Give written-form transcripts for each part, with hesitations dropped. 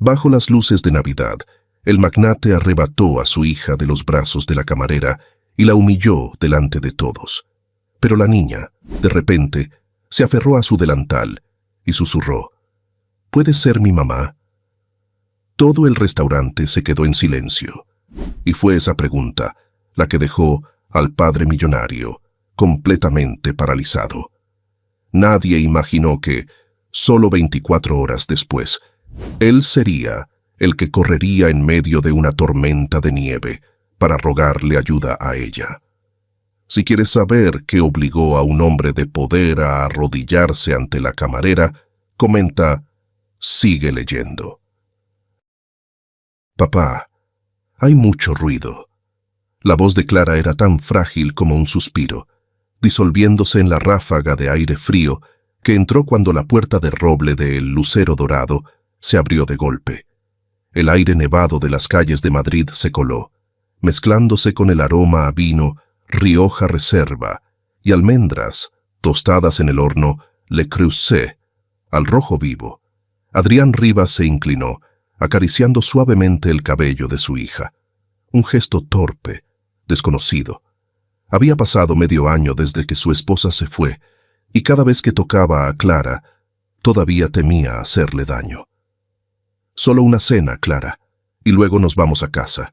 Bajo las luces de Navidad, el magnate arrebató a su hija de los brazos de la camarera y la humilló delante de todos. Pero la niña, de repente, se aferró a su delantal y susurró: «¿Puede ser mi mamá?». Todo el restaurante se quedó en silencio, y fue esa pregunta la que dejó al padre millonario completamente paralizado. Nadie imaginó que, solo 24 horas después, él sería el que correría en medio de una tormenta de nieve para rogarle ayuda a ella. Si quieres saber qué obligó a un hombre de poder a arrodillarse ante la camarera, comenta: sigue leyendo. «Papá, hay mucho ruido». La voz de Clara era tan frágil como un suspiro, disolviéndose en la ráfaga de aire frío que entró cuando la puerta de roble del Lucero Dorado se abrió de golpe. El aire nevado de las calles de Madrid se coló, mezclándose con el aroma a vino, Rioja Reserva y almendras tostadas en el horno Le Creuset, al rojo vivo. Adrián Rivas se inclinó, acariciando suavemente el cabello de su hija. Un gesto torpe, desconocido. Había pasado medio año desde que su esposa se fue, y cada vez que tocaba a Clara, todavía temía hacerle daño. «Solo una cena, Clara, y luego nos vamos a casa»,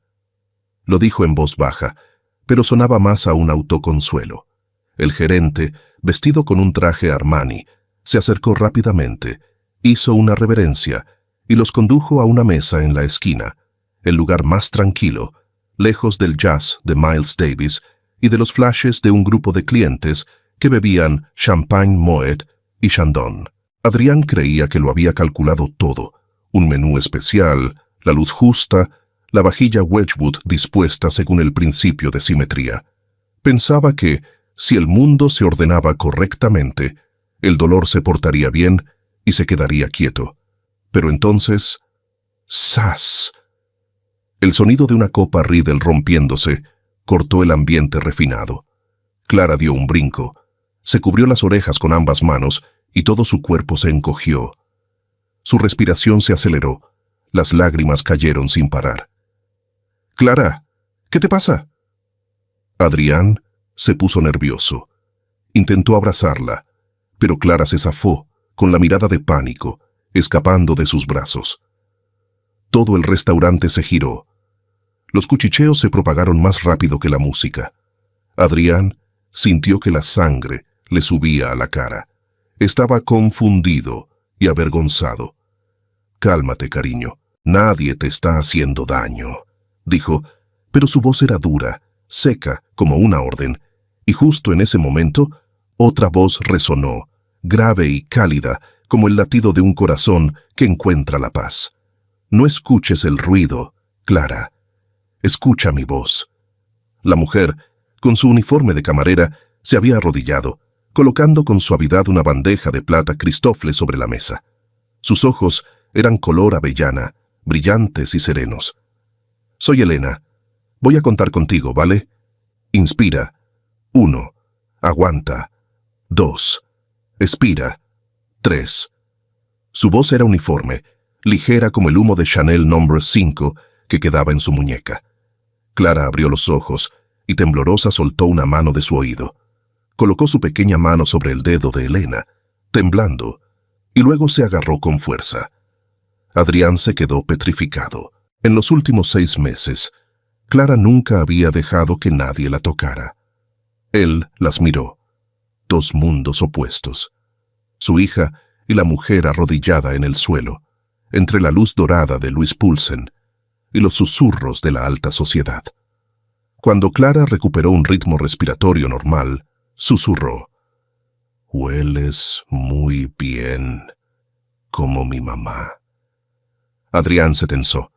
lo dijo en voz baja, pero sonaba más a un autoconsuelo. El gerente, vestido con un traje Armani, se acercó rápidamente, hizo una reverencia y los condujo a una mesa en la esquina, el lugar más tranquilo, lejos del jazz de Miles Davis y de los flashes de un grupo de clientes que bebían champagne Moet y Chandon. Adrián creía que lo había calculado todo: un menú especial, la luz justa, la vajilla Wedgwood dispuesta según el principio de simetría. Pensaba que, si el mundo se ordenaba correctamente, el dolor se portaría bien y se quedaría quieto. Pero entonces, ¡zas! El sonido de una copa Riedel rompiéndose cortó el ambiente refinado. Clara dio un brinco, se cubrió las orejas con ambas manos y todo su cuerpo se encogió. Su respiración se aceleró, las lágrimas cayeron sin parar. «Clara, ¿qué te pasa?». Adrián se puso nervioso. Intentó abrazarla, pero Clara se zafó, con la mirada de pánico, escapando de sus brazos. Todo el restaurante se giró. Los cuchicheos se propagaron más rápido que la música. Adrián sintió que la sangre le subía a la cara. Estaba confundido y avergonzado. «Cálmate, cariño, nadie te está haciendo daño», dijo, pero su voz era dura, seca como una orden, y justo en ese momento, otra voz resonó, grave y cálida, como el latido de un corazón que encuentra la paz. «No escuches el ruido, Clara. Escucha mi voz». La mujer, con su uniforme de camarera, se había arrodillado, colocando con suavidad una bandeja de plata Cristófle sobre la mesa. Sus ojos eran color avellana, brillantes y serenos. «Soy Elena. Voy a contar contigo, ¿vale? Inspira. 1. Aguanta. 2. Expira. 3. Su voz era uniforme, ligera como el humo de Chanel No. 5 que quedaba en su muñeca. Clara abrió los ojos y temblorosa soltó una mano de su oído. Colocó su pequeña mano sobre el dedo de Elena, temblando, y luego se agarró con fuerza. Adrián se quedó petrificado. En los últimos 6 meses, Clara nunca había dejado que nadie la tocara. Él las miró. 2 mundos opuestos. Su hija y la mujer arrodillada en el suelo, entre la luz dorada de Louis Poulsen y los susurros de la alta sociedad. Cuando Clara recuperó un ritmo respiratorio normal, susurró: «Hueles muy bien, como mi mamá». Adrián se tensó.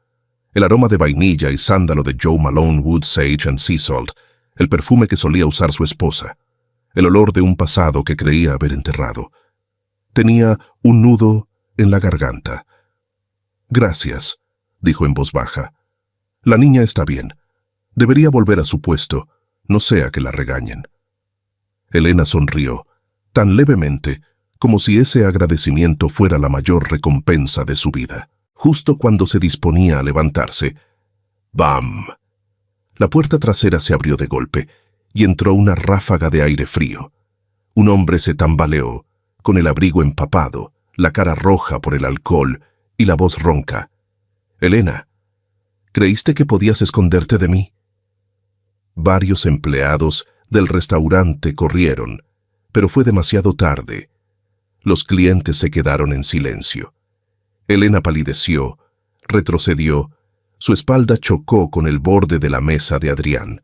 El aroma de vainilla y sándalo de Joe Malone Wood Sage and Sea Salt, el perfume que solía usar su esposa, el olor de un pasado que creía haber enterrado. Tenía un nudo en la garganta. «Gracias», dijo en voz baja. «La niña está bien. Debería volver a su puesto, no sea que la regañen». Elena sonrió, tan levemente como si ese agradecimiento fuera la mayor recompensa de su vida. justo cuando se disponía a levantarse. ¡Bam! La puerta trasera se abrió de golpe y entró una ráfaga de aire frío. Un hombre se tambaleó, con el abrigo empapado, la cara roja por el alcohol y la voz ronca. «Elena, ¿creíste que podías esconderte de mí?» Varios empleados del restaurante corrieron, pero fue demasiado tarde. Los clientes se quedaron en silencio. Elena palideció, retrocedió, su espalda chocó con el borde de la mesa de Adrián.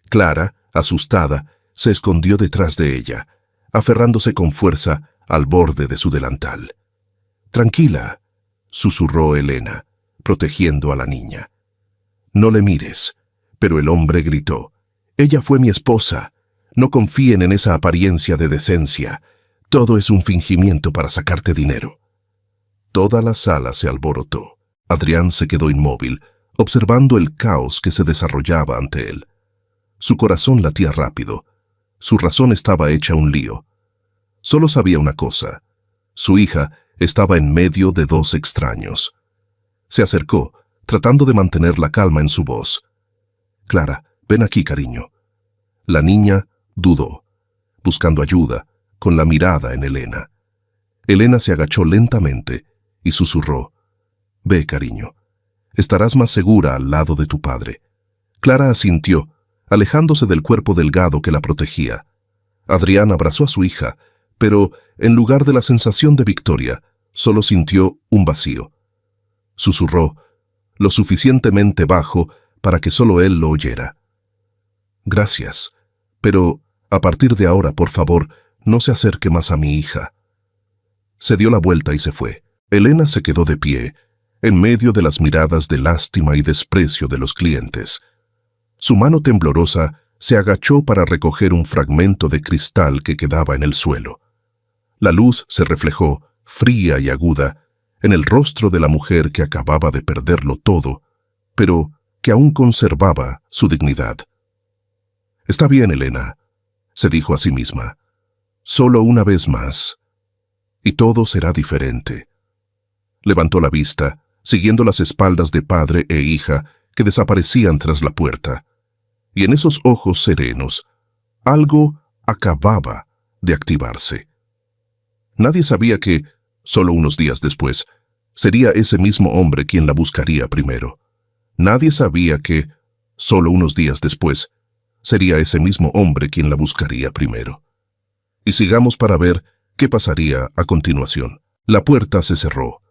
Clara, asustada, se escondió detrás de ella, aferrándose con fuerza al borde de su delantal. «Tranquila», susurró Elena, protegiendo a la niña. «No le mires», pero el hombre gritó. «Ella fue mi esposa. No confíen en esa apariencia de decencia. Todo es un fingimiento para sacarte dinero». Toda la sala se alborotó. Adrián se quedó inmóvil, observando el caos que se desarrollaba ante él. Su corazón latía rápido. Su razón estaba hecha un lío. Solo sabía una cosa. Su hija estaba en medio de dos extraños. Se acercó, tratando de mantener la calma en su voz. «Clara, ven aquí, cariño». La niña dudó, buscando ayuda, con la mirada en Elena. Elena se agachó lentamente y susurró. «Ve, cariño. Estarás más segura al lado de tu padre». Clara asintió, alejándose del cuerpo delgado que la protegía. Adrián abrazó a su hija, pero, en lugar de la sensación de victoria, solo sintió un vacío. Susurró, lo suficientemente bajo para que solo él lo oyera. «Gracias, pero a partir de ahora, por favor, no se acerque más a mi hija». Se dio la vuelta y se fue. Elena se quedó de pie, en medio de las miradas de lástima y desprecio de los clientes. Su mano temblorosa se agachó para recoger un fragmento de cristal que quedaba en el suelo. La luz se reflejó, fría y aguda, en el rostro de la mujer que acababa de perderlo todo, pero que aún conservaba su dignidad. «Está bien, Elena», se dijo a sí misma. «Solo una vez más, y todo será diferente». Levantó la vista, siguiendo las espaldas de padre e hija que desaparecían tras la puerta. Y en esos ojos serenos, algo acababa de activarse. Nadie sabía que, solo unos días después, sería ese mismo hombre quien la buscaría primero. Nadie sabía que, solo unos días después, sería ese mismo hombre quien la buscaría primero. Y sigamos para ver qué pasaría a continuación. La puerta se cerró,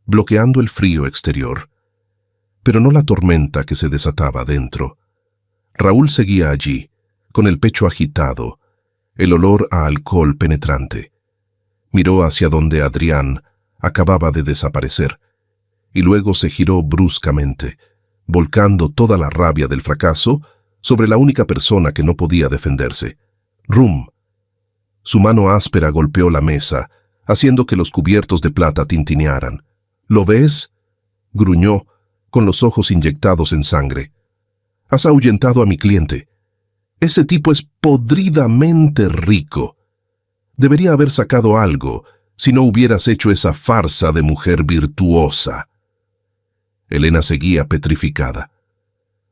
bloqueando el frío exterior, pero no la tormenta que se desataba dentro. Raúl seguía allí, con el pecho agitado, el olor a alcohol penetrante. Miró hacia donde Adrián acababa de desaparecer, y luego se giró bruscamente, volcando toda la rabia del fracaso sobre la única persona que no podía defenderse. ¡Rum! Su mano áspera golpeó la mesa, haciendo que los cubiertos de plata tintinearan. «¿Lo ves?», gruñó, con los ojos inyectados en sangre. «Has ahuyentado a mi cliente. Ese tipo es podridamente rico. Debería haber sacado algo si no hubieras hecho esa farsa de mujer virtuosa». Elena seguía petrificada.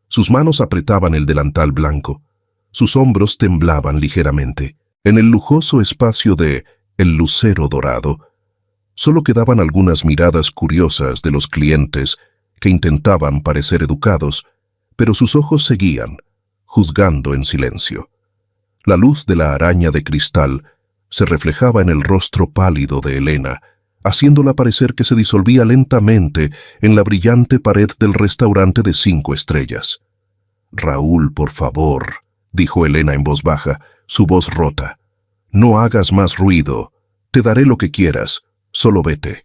Sus manos apretaban el delantal blanco. Sus hombros temblaban ligeramente. En el lujoso espacio de El Lucero Dorado, solo quedaban algunas miradas curiosas de los clientes que intentaban parecer educados, pero sus ojos seguían, juzgando en silencio. La luz de la araña de cristal se reflejaba en el rostro pálido de Elena, haciéndola parecer que se disolvía lentamente en la brillante pared del restaurante de 5 estrellas. «Raúl, por favor», dijo Elena en voz baja, su voz rota. «No hagas más ruido. Te daré lo que quieras. Solo vete».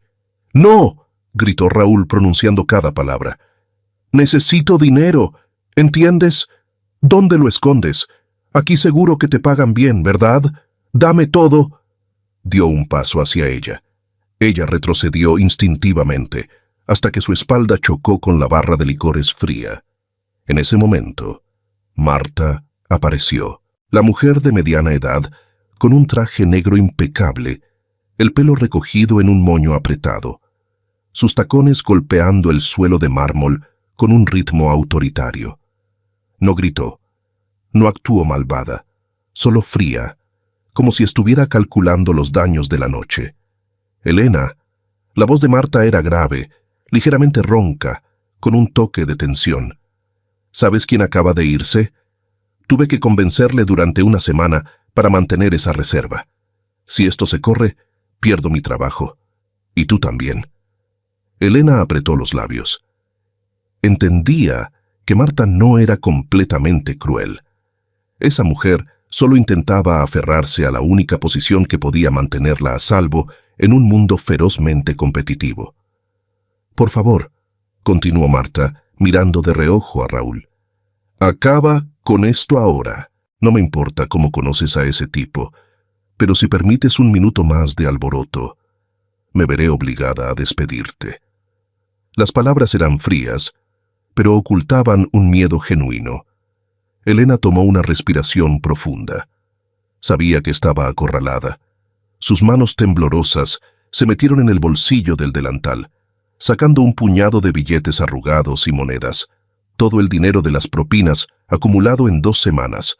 «No», gritó Raúl pronunciando cada palabra. «Necesito dinero. ¿Entiendes? ¿Dónde lo escondes? Aquí seguro que te pagan bien, ¿verdad? Dame todo». Dio un paso hacia ella. Ella retrocedió instintivamente, hasta que su espalda chocó con la barra de licores fría. En ese momento, Marta apareció, la mujer de mediana edad, con un traje negro impecable, el pelo recogido en un moño apretado. sus tacones golpeando el suelo de mármol con un ritmo autoritario. No gritó, no actuó malvada, solo fría, como si estuviera calculando los daños de la noche. Elena, la voz de Marta era grave, ligeramente ronca, con un toque de tensión. ¿Sabes quién acaba de irse? Tuve que convencerle durante una semana para mantener esa reserva. Si esto se corre, pierdo mi trabajo. Y tú también. Elena apretó los labios. Entendía que Marta no era completamente cruel. Esa mujer solo intentaba aferrarse a la única posición que podía mantenerla a salvo en un mundo ferozmente competitivo. Por favor, continuó Marta, mirando de reojo a Raúl. Acaba con esto ahora. No me importa cómo conoces a ese tipo, pero si permites un minuto más de alboroto, me veré obligada a despedirte. Las palabras eran frías, pero ocultaban un miedo genuino. Elena tomó una respiración profunda. Sabía que estaba acorralada. Sus manos temblorosas se metieron en el bolsillo del delantal, sacando un puñado de billetes arrugados y monedas, todo el dinero de las propinas acumulado en 2 semanas,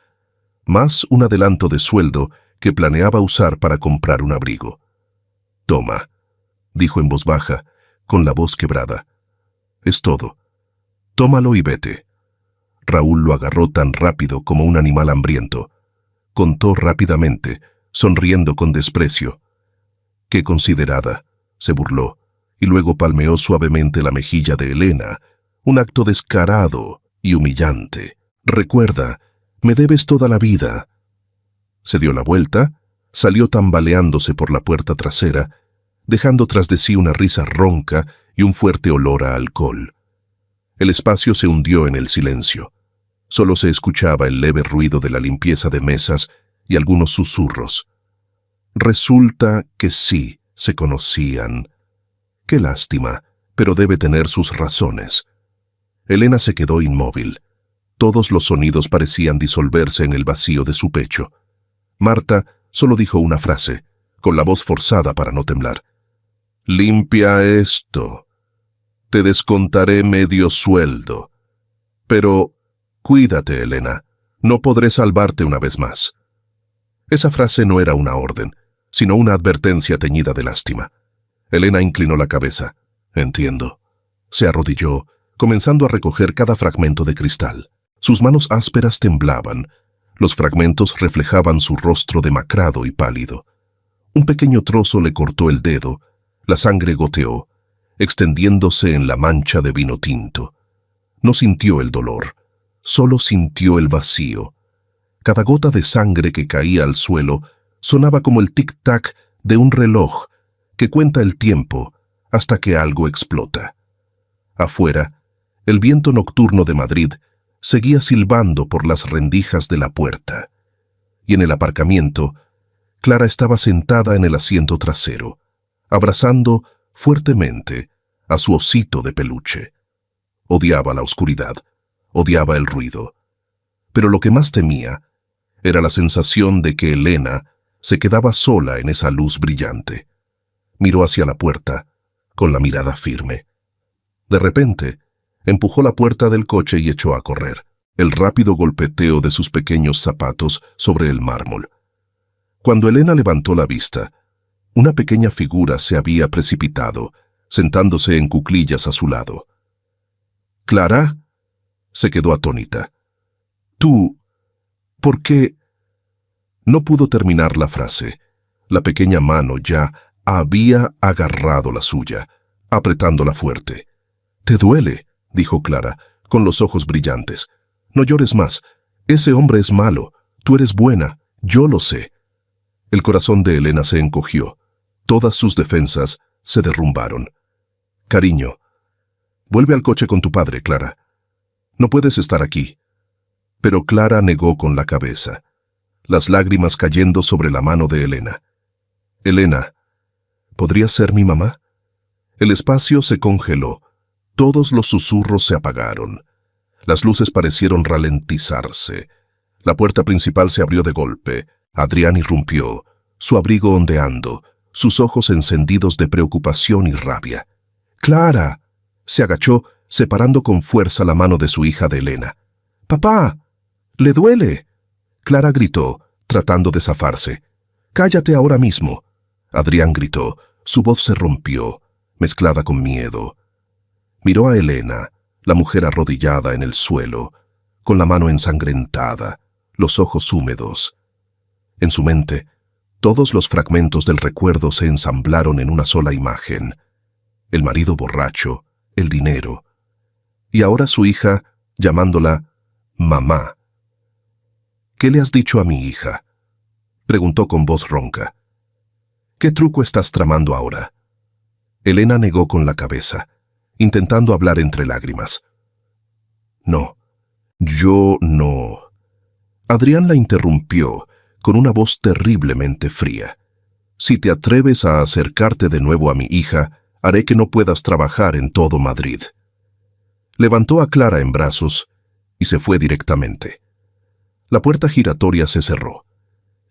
más un adelanto de sueldo que planeaba usar para comprar un abrigo. «Toma», dijo en voz baja, con la voz quebrada. «Es todo. Tómalo y vete». Raúl lo agarró tan rápido como un animal hambriento. Contó rápidamente, sonriendo con desprecio. «Qué considerada», se burló, y luego palmeó suavemente la mejilla de Elena, un acto descarado y humillante. «Recuerda, me debes toda la vida». Se dio la vuelta, salió tambaleándose por la puerta trasera, dejando tras de sí una risa ronca y un fuerte olor a alcohol. El espacio se hundió en el silencio. Solo se escuchaba el leve ruido de la limpieza de mesas y algunos susurros. Resulta que sí se conocían. Qué lástima, pero debe tener sus razones. Elena se quedó inmóvil. Todos los sonidos parecían disolverse en el vacío de su pecho. Marta solo dijo una frase, con la voz forzada para no temblar. «Limpia esto. Te descontaré medio sueldo. Pero cuídate, Elena. No podré salvarte una vez más». Esa frase no era una orden, sino una advertencia teñida de lástima. Elena inclinó la cabeza. «Entiendo». Se arrodilló, comenzando a recoger cada fragmento de cristal. Sus manos ásperas temblaban. Los fragmentos reflejaban su rostro demacrado y pálido. Un pequeño trozo le cortó el dedo. La sangre goteó, extendiéndose en la mancha de vino tinto. No sintió el dolor, solo sintió el vacío. Cada gota de sangre que caía al suelo sonaba como el tic-tac de un reloj que cuenta el tiempo hasta que algo explota. Afuera, el viento nocturno de Madrid seguía silbando por las rendijas de la puerta. Y en el aparcamiento, Clara estaba sentada en el asiento trasero, abrazando fuertemente a su osito de peluche. Odiaba la oscuridad, odiaba el ruido, pero lo que más temía era la sensación de que Elena se quedaba sola en esa luz brillante. Miró hacia la puerta, con la mirada firme. De repente, empujó la puerta del coche y echó a correr, el rápido golpeteo de sus pequeños zapatos sobre el mármol. Cuando Elena levantó la vista, una pequeña figura se había precipitado, sentándose en cuclillas a su lado. «¿Clara?» Se quedó atónita. «¿Tú? ¿Por qué?» No pudo terminar la frase. La pequeña mano ya había agarrado la suya, apretándola fuerte. «¿Te duele?», dijo Clara, con los ojos brillantes. «No llores más. Ese hombre es malo. Tú eres buena. Yo lo sé». El corazón de Elena se encogió. Todas sus defensas se derrumbaron. «Cariño, vuelve al coche con tu padre, Clara. No puedes estar aquí». Pero Clara negó con la cabeza, las lágrimas cayendo sobre la mano de Elena. «Elena, ¿podrías ser mi mamá?» El espacio se congeló. Todos los susurros se apagaron. Las luces parecieron ralentizarse. La puerta principal se abrió de golpe. Adrián irrumpió, su abrigo ondeando, sus ojos encendidos de preocupación y rabia. ¡Clara! Se agachó, separando con fuerza la mano de su hija de Elena. ¡Papá! ¡Le duele! Clara gritó, tratando de zafarse. ¡Cállate ahora mismo! Adrián gritó. Su voz se rompió, mezclada con miedo. Miró a Elena, la mujer arrodillada en el suelo, con la mano ensangrentada, los ojos húmedos. En su mente, todos los fragmentos del recuerdo se ensamblaron en una sola imagen. El marido borracho, el dinero, y ahora su hija llamándola mamá. ¿Qué le has dicho a mi hija?, preguntó con voz ronca. ¿Qué truco estás tramando ahora? Elena negó con la cabeza, intentando hablar entre lágrimas. No, yo no. Adrián la interrumpió con una voz terriblemente fría. Si te atreves a acercarte de nuevo a mi hija, haré que no puedas trabajar en todo Madrid. Levantó a Clara en brazos y se fue directamente. La puerta giratoria se cerró.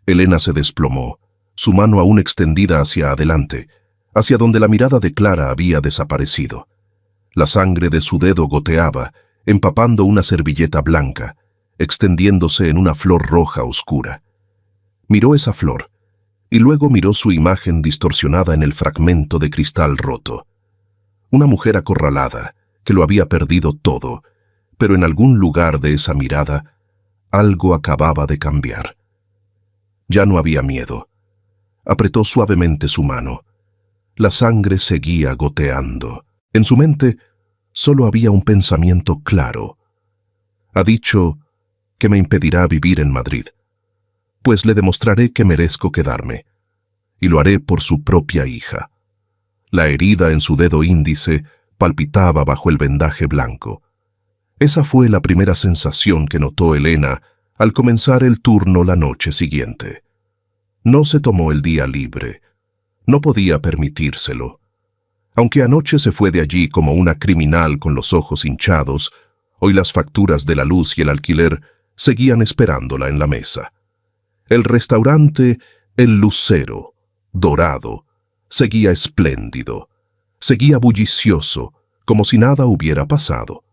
Elena se desplomó, su mano aún extendida hacia adelante, hacia donde la mirada de Clara había desaparecido. La sangre de su dedo goteaba, empapando una servilleta blanca, extendiéndose en una flor roja oscura. Miró esa flor, y luego miró su imagen distorsionada en el fragmento de cristal roto. Una mujer acorralada, que lo había perdido todo, pero en algún lugar de esa mirada, algo acababa de cambiar. Ya no había miedo. Apretó suavemente su mano. La sangre seguía goteando. En su mente solo había un pensamiento claro. Ha dicho que me impedirá vivir en Madrid, pues le demostraré que merezco quedarme, y lo haré por su propia hija. La herida en su dedo índice palpitaba bajo el vendaje blanco. Esa fue la primera sensación que notó Elena al comenzar el turno la noche siguiente. No se tomó el día libre. No podía permitírselo. Aunque anoche se fue de allí como una criminal con los ojos hinchados, hoy las facturas de la luz y el alquiler seguían esperándola en la mesa. El restaurante El Lucero, dorado, seguía espléndido, seguía bullicioso, como si nada hubiera pasado.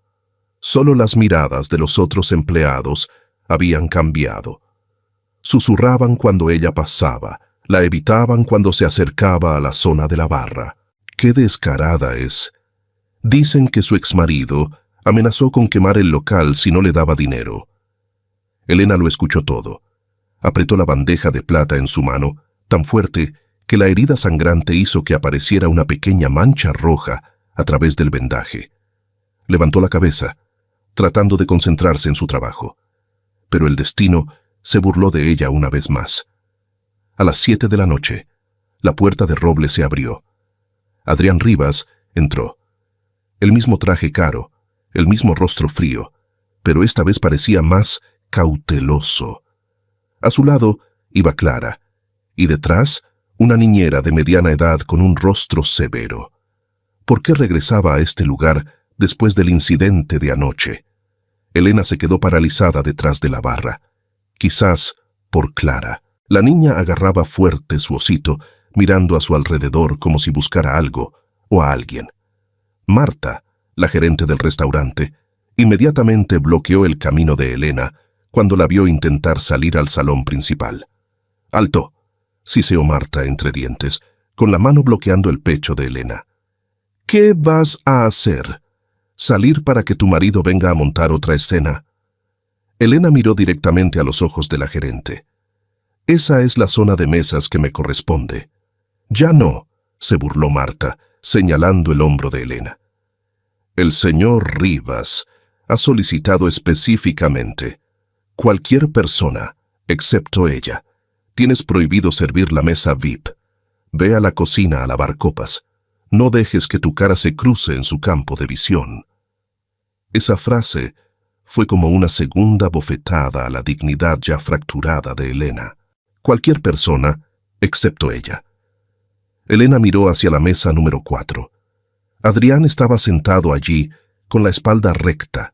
Solo las miradas de los otros empleados habían cambiado. Susurraban cuando ella pasaba, la evitaban cuando se acercaba a la zona de la barra. ¡Qué descarada es! Dicen que su exmarido amenazó con quemar el local si no le daba dinero. Elena lo escuchó todo. Apretó la bandeja de plata en su mano, tan fuerte que la herida sangrante hizo que apareciera una pequeña mancha roja a través del vendaje. Levantó la cabeza, tratando de concentrarse en su trabajo. Pero el destino se burló de ella una vez más. A las 7 de la noche, la puerta de roble se abrió. Adrián Rivas entró. El mismo traje caro, el mismo rostro frío, pero esta vez parecía más cauteloso. A su lado iba Clara, y detrás una niñera de mediana edad con un rostro severo. ¿Por qué regresaba a este lugar después del incidente de anoche? Elena se quedó paralizada detrás de la barra. Quizás por Clara. La niña agarraba fuerte su osito, mirando a su alrededor como si buscara algo o a alguien. Marta, la gerente del restaurante, inmediatamente bloqueó el camino de Elena cuando la vio intentar salir al salón principal. «¡Alto!», siseó Marta entre dientes, con la mano bloqueando el pecho de Elena. «¿Qué vas a hacer? ¿Salir para que tu marido venga a montar otra escena?». Elena miró directamente a los ojos de la gerente. «Esa es la zona de mesas que me corresponde». «Ya no», se burló Marta, señalando el hombro de Elena. «El señor Rivas ha solicitado específicamente. Cualquier persona, excepto ella. Tienes prohibido servir la mesa VIP. Ve a la cocina a lavar copas. No dejes que tu cara se cruce en su campo de visión». Esa frase fue como una segunda bofetada a la dignidad ya fracturada de Elena. Cualquier persona, excepto ella. Elena miró hacia la mesa número 4. Adrián estaba sentado allí, con la espalda recta,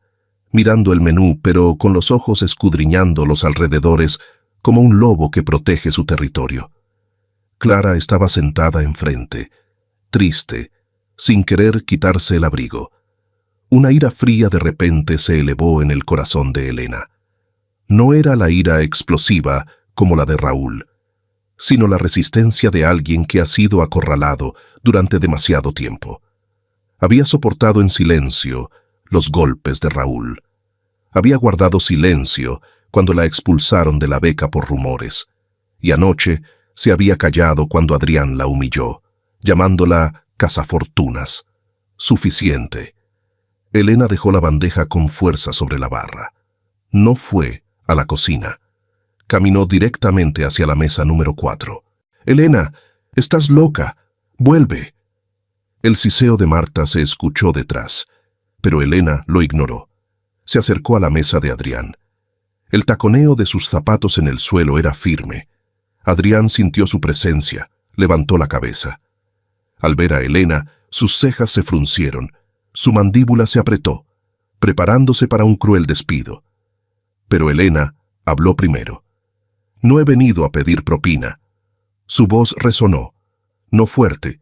mirando el menú, pero con los ojos escudriñando los alrededores como un lobo que protege su territorio. Clara estaba sentada enfrente, triste, sin querer quitarse el abrigo. Una ira fría de repente se elevó en el corazón de Elena. No era la ira explosiva como la de Raúl, sino la resistencia de alguien que ha sido acorralado durante demasiado tiempo. Había soportado en silencio los golpes de Raúl. Había guardado silencio cuando la expulsaron de la beca por rumores, y anoche se había callado cuando Adrián la humilló, llamándola cazafortunas. Suficiente. Elena dejó la bandeja con fuerza sobre la barra. No fue a la cocina. Caminó directamente hacia la mesa número 4. «Elena, estás loca. Vuelve». El siseo de Marta se escuchó detrás, pero Elena lo ignoró. Se acercó a la mesa de Adrián. El taconeo de sus zapatos en el suelo era firme. Adrián sintió su presencia, levantó la cabeza. Al ver a Elena, sus cejas se fruncieron, su mandíbula se apretó, preparándose para un cruel despido. Pero Elena habló primero. «No he venido a pedir propina». Su voz resonó, no fuerte,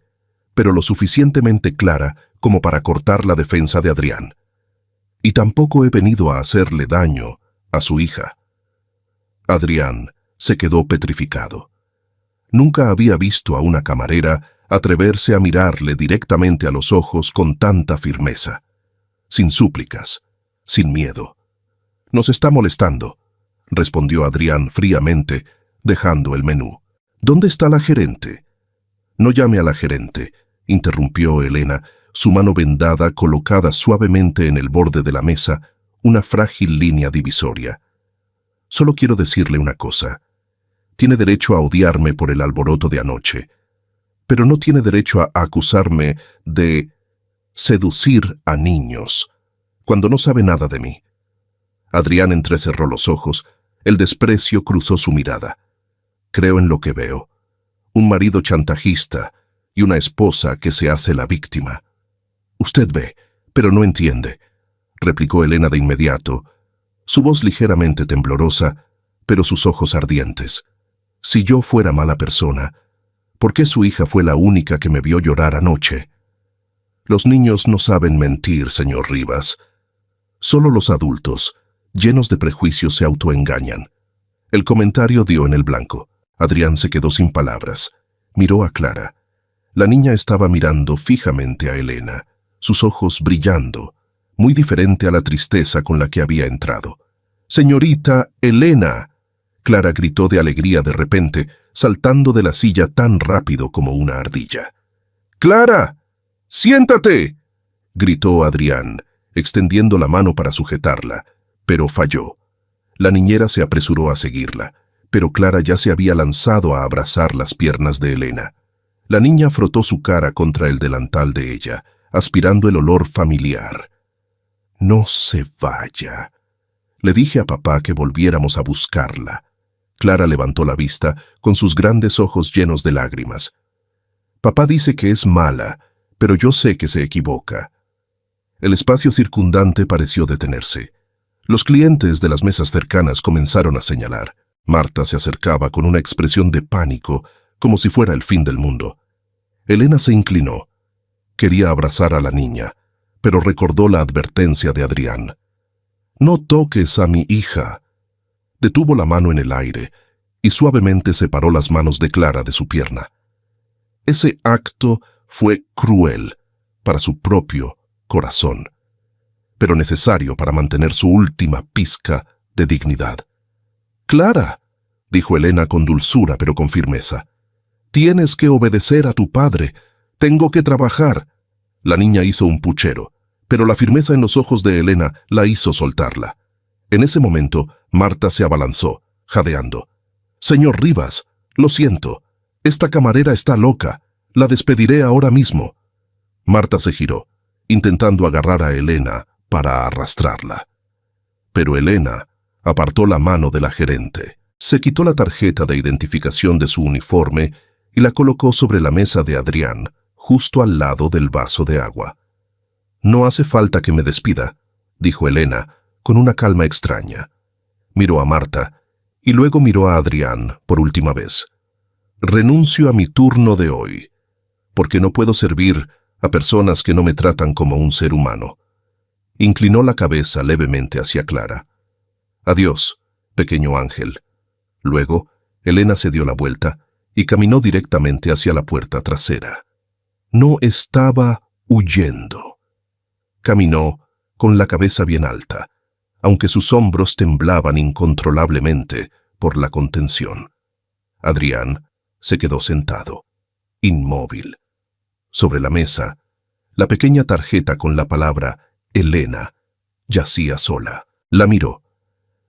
pero lo suficientemente clara como para cortar la defensa de Adrián. «Y tampoco he venido a hacerle daño a su hija». Adrián se quedó petrificado. Nunca había visto a una camarera atreverse a mirarle directamente a los ojos con tanta firmeza, sin súplicas, sin miedo. «Nos está molestando», respondió Adrián fríamente, dejando el menú. «¿Dónde está la gerente?» «No llame a la gerente», interrumpió Elena, su mano vendada colocada suavemente en el borde de la mesa, una frágil línea divisoria. «Solo quiero decirle una cosa. Tiene derecho a odiarme por el alboroto de anoche, pero no tiene derecho a acusarme de seducir a niños, cuando no sabe nada de mí». Adrián entrecerró los ojos, el desprecio cruzó su mirada. «Creo en lo que veo. Un marido chantajista y una esposa que se hace la víctima». «Usted ve, pero no entiende», replicó Elena de inmediato, su voz ligeramente temblorosa, pero sus ojos ardientes. «Si yo fuera mala persona, ¿por qué su hija fue la única que me vio llorar anoche?» «Los niños no saben mentir, señor Rivas. Solo los adultos, llenos de prejuicios, se autoengañan». El comentario dio en el blanco. Adrián se quedó sin palabras. Miró a Clara. La niña estaba mirando fijamente a Elena, sus ojos brillando, muy diferente a la tristeza con la que había entrado. «¡Señorita Elena!», Clara gritó de alegría de repente, saltando de la silla tan rápido como una ardilla. «¡Clara! ¡Siéntate!», gritó Adrián, extendiendo la mano para sujetarla, pero falló. La niñera se apresuró a seguirla, pero Clara ya se había lanzado a abrazar las piernas de Elena. La niña frotó su cara contra el delantal de ella, aspirando el olor familiar. «No se vaya. Le dije a papá que volviéramos a buscarla». Clara levantó la vista, con sus grandes ojos llenos de lágrimas. «Papá dice que es mala, pero yo sé que se equivoca». El espacio circundante pareció detenerse. Los clientes de las mesas cercanas comenzaron a señalar. Marta se acercaba con una expresión de pánico, como si fuera el fin del mundo. Elena se inclinó. Quería abrazar a la niña, pero recordó la advertencia de Adrián. «No toques a mi hija». Detuvo la mano en el aire y suavemente separó las manos de Clara de su pierna. Ese acto fue cruel para su propio corazón, pero necesario para mantener su última pizca de dignidad. «Clara», dijo Elena con dulzura pero con firmeza, «tienes que obedecer a tu padre. Tengo que trabajar». La niña hizo un puchero, pero la firmeza en los ojos de Elena la hizo soltarla. En ese momento, Marta se abalanzó, jadeando. «Señor Rivas, lo siento. Esta camarera está loca. La despediré ahora mismo». Marta se giró, intentando agarrar a Elena para arrastrarla. Pero Elena apartó la mano de la gerente, se quitó la tarjeta de identificación de su uniforme y la colocó sobre la mesa de Adrián, justo al lado del vaso de agua. «No hace falta que me despida», dijo Elena, con una calma extraña. Miró a Marta y luego miró a Adrián por última vez. «Renuncio a mi turno de hoy, porque no puedo servir a personas que no me tratan como un ser humano. Inclinó la cabeza levemente hacia Clara. Adiós, pequeño ángel. Luego, Elena se dio la vuelta y caminó directamente hacia la puerta trasera. No estaba huyendo. Caminó con la cabeza bien alta, aunque sus hombros temblaban incontrolablemente por la contención. Adrián se quedó sentado, inmóvil. Sobre la mesa, la pequeña tarjeta con la palabra Elena yacía sola. La miró.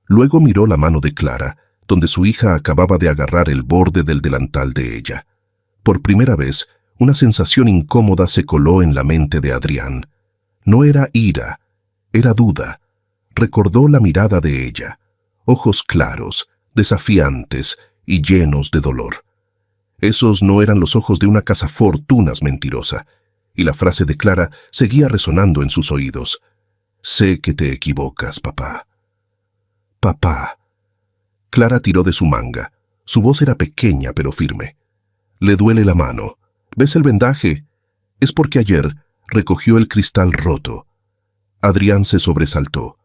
Luego miró la mano de Clara, donde su hija acababa de agarrar el borde del delantal de ella. Por primera vez, una sensación incómoda se coló en la mente de Adrián. No era ira, era duda. Recordó la mirada de ella, ojos claros, desafiantes y llenos de dolor. Esos no eran los ojos de una cazafortunas mentirosa, y la frase de Clara seguía resonando en sus oídos. Sé que te equivocas, papá. Papá. Clara tiró de su manga. Su voz era pequeña pero firme. Le duele la mano. ¿Ves el vendaje? Es porque ayer recogió el cristal roto. Adrián se sobresaltó.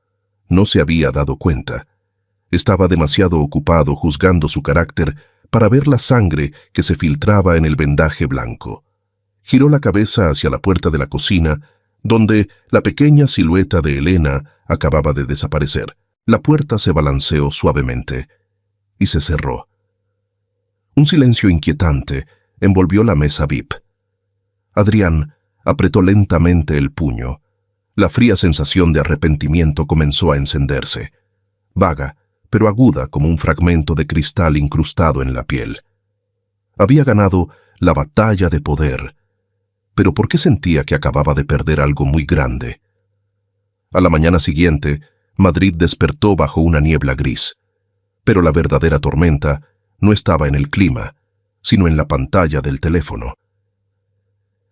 No se había dado cuenta. Estaba demasiado ocupado juzgando su carácter para ver la sangre que se filtraba en el vendaje blanco. Giró la cabeza hacia la puerta de la cocina, donde la pequeña silueta de Elena acababa de desaparecer. La puerta se balanceó suavemente y se cerró. Un silencio inquietante envolvió la mesa VIP. Adrián apretó lentamente el puño. La fría sensación de arrepentimiento comenzó a encenderse, vaga, pero aguda como un fragmento de cristal incrustado en la piel. Había ganado la batalla de poder, pero ¿por qué sentía que acababa de perder algo muy grande? A la mañana siguiente, Madrid despertó bajo una niebla gris, pero la verdadera tormenta no estaba en el clima, sino en la pantalla del teléfono.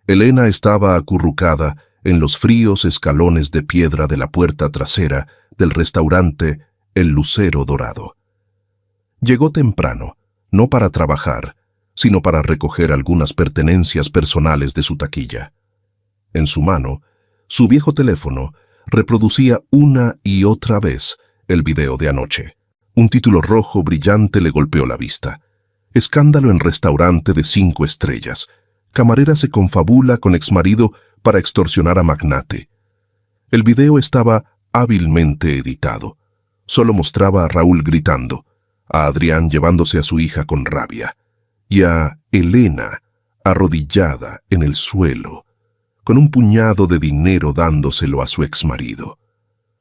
Elena estaba acurrucada en los fríos escalones de piedra de la puerta trasera del restaurante El Lucero Dorado. Llegó temprano, no para trabajar, sino para recoger algunas pertenencias personales de su taquilla. En su mano, su viejo teléfono reproducía una y otra vez el video de anoche. Un título rojo brillante le golpeó la vista. Escándalo en restaurante de 5 estrellas. Camarera se confabula con exmarido para extorsionar a magnate. El video estaba hábilmente editado. Solo mostraba a Raúl gritando, a Adrián llevándose a su hija con rabia, y a Elena arrodillada en el suelo, con un puñado de dinero dándoselo a su exmarido.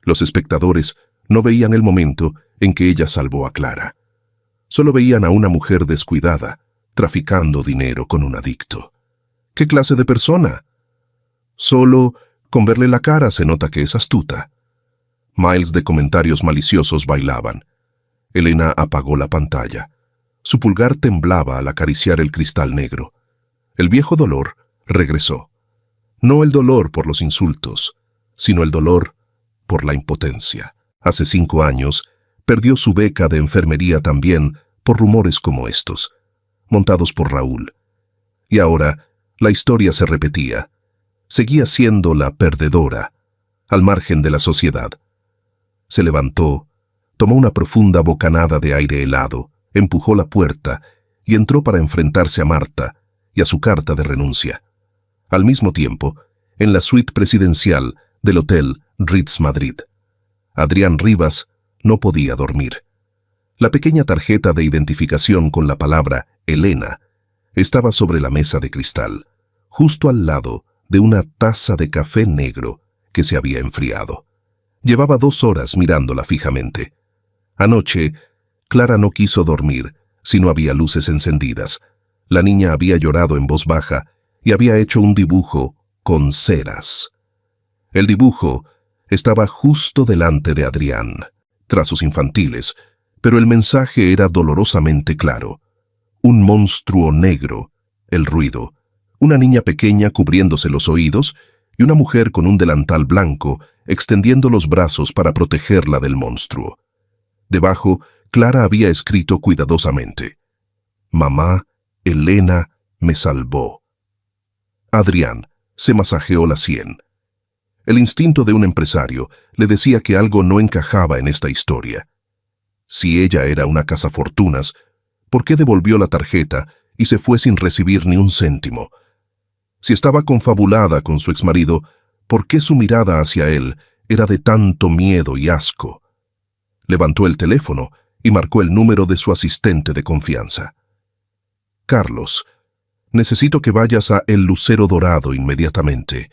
Los espectadores no veían el momento en que ella salvó a Clara. Solo veían a una mujer descuidada, traficando dinero con un adicto. ¿Qué clase de persona? Solo con verle la cara se nota que es astuta. Miles de comentarios maliciosos bailaban. Elena apagó la pantalla. Su pulgar temblaba al acariciar el cristal negro. El viejo dolor regresó. No el dolor por los insultos, sino el dolor por la impotencia. Hace 5 años, perdió su beca de enfermería también por rumores como estos, montados por Raúl. Y ahora, la historia se repetía. Seguía siendo la perdedora, al margen de la sociedad. Se levantó, tomó una profunda bocanada de aire helado, empujó la puerta y entró para enfrentarse a Marta y a su carta de renuncia. Al mismo tiempo, en la suite presidencial del Hotel Ritz Madrid, Adrián Rivas no podía dormir. La pequeña tarjeta de identificación con la palabra Elena estaba sobre la mesa de cristal, justo al lado de una taza de café negro que se había enfriado. Llevaba 2 horas mirándola fijamente. Anoche, Clara no quiso dormir si no había luces encendidas. La niña había llorado en voz baja y había hecho un dibujo con ceras. El dibujo estaba justo delante de Adrián, trazos infantiles, pero el mensaje era dolorosamente claro. Un monstruo negro, el ruido, una niña pequeña cubriéndose los oídos y una mujer con un delantal blanco extendiendo los brazos para protegerla del monstruo. Debajo, Clara había escrito cuidadosamente: Mamá, Elena me salvó. Adrián se masajeó la sien. El instinto de un empresario le decía que algo no encajaba en esta historia. Si ella era una cazafortunas, ¿por qué devolvió la tarjeta y se fue sin recibir ni un céntimo? Si estaba confabulada con su exmarido, ¿por qué su mirada hacia él era de tanto miedo y asco? Levantó el teléfono y marcó el número de su asistente de confianza. Carlos, necesito que vayas a El Lucero Dorado inmediatamente.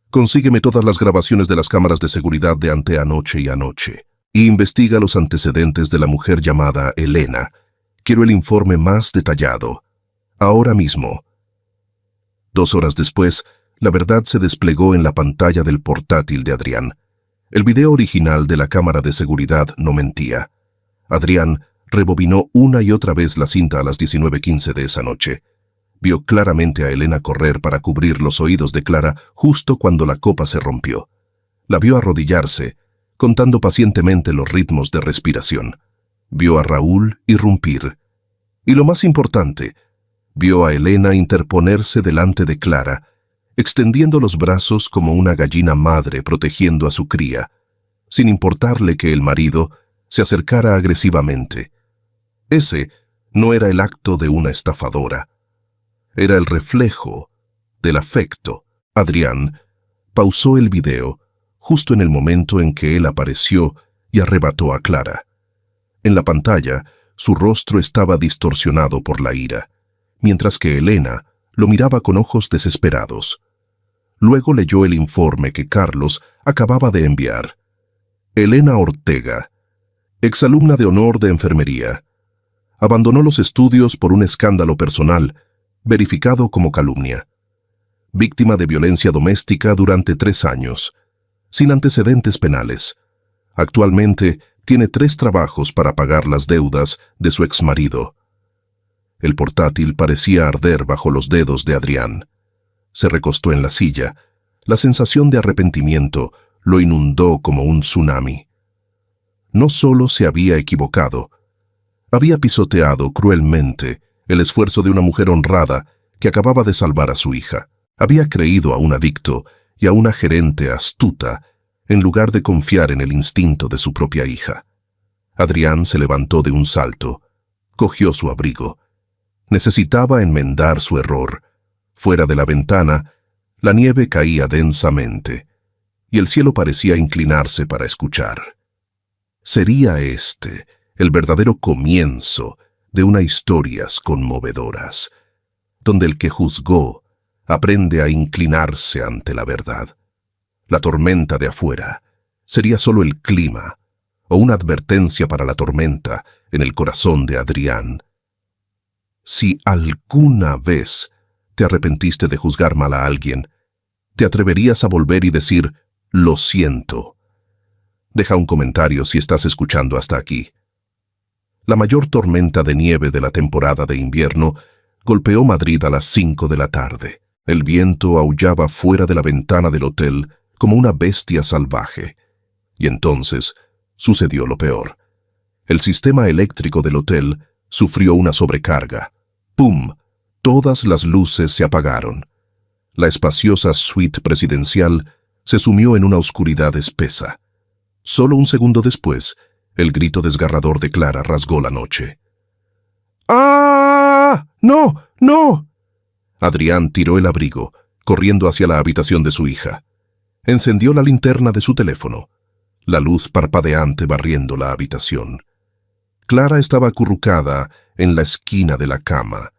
Consígueme todas las grabaciones de las cámaras de seguridad de anteanoche y anoche, y investiga los antecedentes de la mujer llamada Elena. Quiero el informe más detallado. Ahora mismo. 2 horas después, la verdad se desplegó en la pantalla del portátil de Adrián. El video original de la cámara de seguridad no mentía. Adrián rebobinó una y otra vez la cinta a las 19:15 de esa noche. Vio claramente a Elena correr para cubrir los oídos de Clara justo cuando la copa se rompió. La vio arrodillarse, contando pacientemente los ritmos de respiración. Vio a Raúl irrumpir. Y lo más importante, vio a Elena interponerse delante de Clara, extendiendo los brazos como una gallina madre protegiendo a su cría, sin importarle que el marido se acercara agresivamente. Ese no era el acto de una estafadora. Era el reflejo del afecto. Adrián pausó el video justo en el momento en que él apareció y arrebató a Clara. En la pantalla, su rostro estaba distorsionado por la ira, mientras que Elena lo miraba con ojos desesperados. Luego leyó el informe que Carlos acababa de enviar. Elena Ortega, exalumna de honor de enfermería, abandonó los estudios por un escándalo personal, verificado como calumnia. Víctima de violencia doméstica durante 3 años, sin antecedentes penales. Actualmente tiene 3 trabajos para pagar las deudas de su exmarido. El portátil parecía arder bajo los dedos de Adrián. Se recostó en la silla. La sensación de arrepentimiento lo inundó como un tsunami. No solo se había equivocado, había pisoteado cruelmente el esfuerzo de una mujer honrada que acababa de salvar a su hija. Había creído a un adicto y a una gerente astuta en lugar de confiar en el instinto de su propia hija. Adrián se levantó de un salto, cogió su abrigo. Necesitaba enmendar su error. Fuera de la ventana, la nieve caía densamente, y el cielo parecía inclinarse para escuchar. Sería este el verdadero comienzo de unas historias conmovedoras, donde el que juzgó aprende a inclinarse ante la verdad. La tormenta de afuera sería solo el clima o una advertencia para la tormenta en el corazón de Adrián. Si alguna vez te arrepentiste de juzgar mal a alguien, ¿te atreverías a volver y decir, lo siento? Deja un comentario si estás escuchando hasta aquí. La mayor tormenta de nieve de la temporada de invierno golpeó Madrid a las 5 de la tarde. El viento aullaba fuera de la ventana del hotel como una bestia salvaje. Y entonces sucedió lo peor. El sistema eléctrico del hotel sufrió una sobrecarga. ¡Pum! Todas las luces se apagaron. La espaciosa suite presidencial se sumió en una oscuridad espesa. Solo un segundo después, el grito desgarrador de Clara rasgó la noche. ¡Ah! ¡No! ¡No! Adrián tiró el abrigo, corriendo hacia la habitación de su hija. Encendió la linterna de su teléfono, la luz parpadeante barriendo la habitación. Clara estaba acurrucada en la esquina de la cama,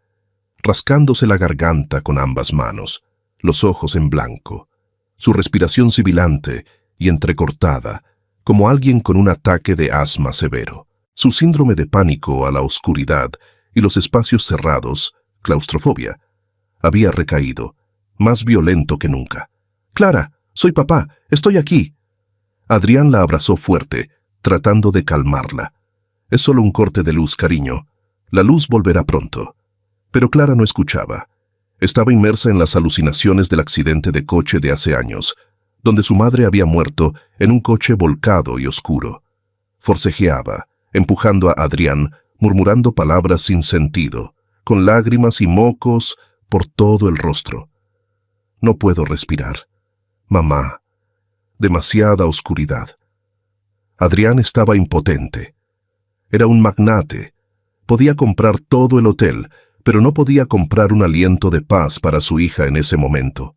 rascándose la garganta con ambas manos, los ojos en blanco, su respiración sibilante y entrecortada, como alguien con un ataque de asma severo. Su síndrome de pánico a la oscuridad y los espacios cerrados, claustrofobia, había recaído, más violento que nunca. «Clara, soy papá, estoy aquí». Adrián la abrazó fuerte, tratando de calmarla. «Es solo un corte de luz, cariño. La luz volverá pronto». Pero Clara no escuchaba. Estaba inmersa en las alucinaciones del accidente de coche de hace años, donde su madre había muerto en un coche volcado y oscuro. Forcejeaba, empujando a Adrián, murmurando palabras sin sentido, con lágrimas y mocos por todo el rostro. No puedo respirar. Mamá. Demasiada oscuridad. Adrián estaba impotente. Era un magnate. Podía comprar todo el hotel, pero no podía comprar un aliento de paz para su hija en ese momento.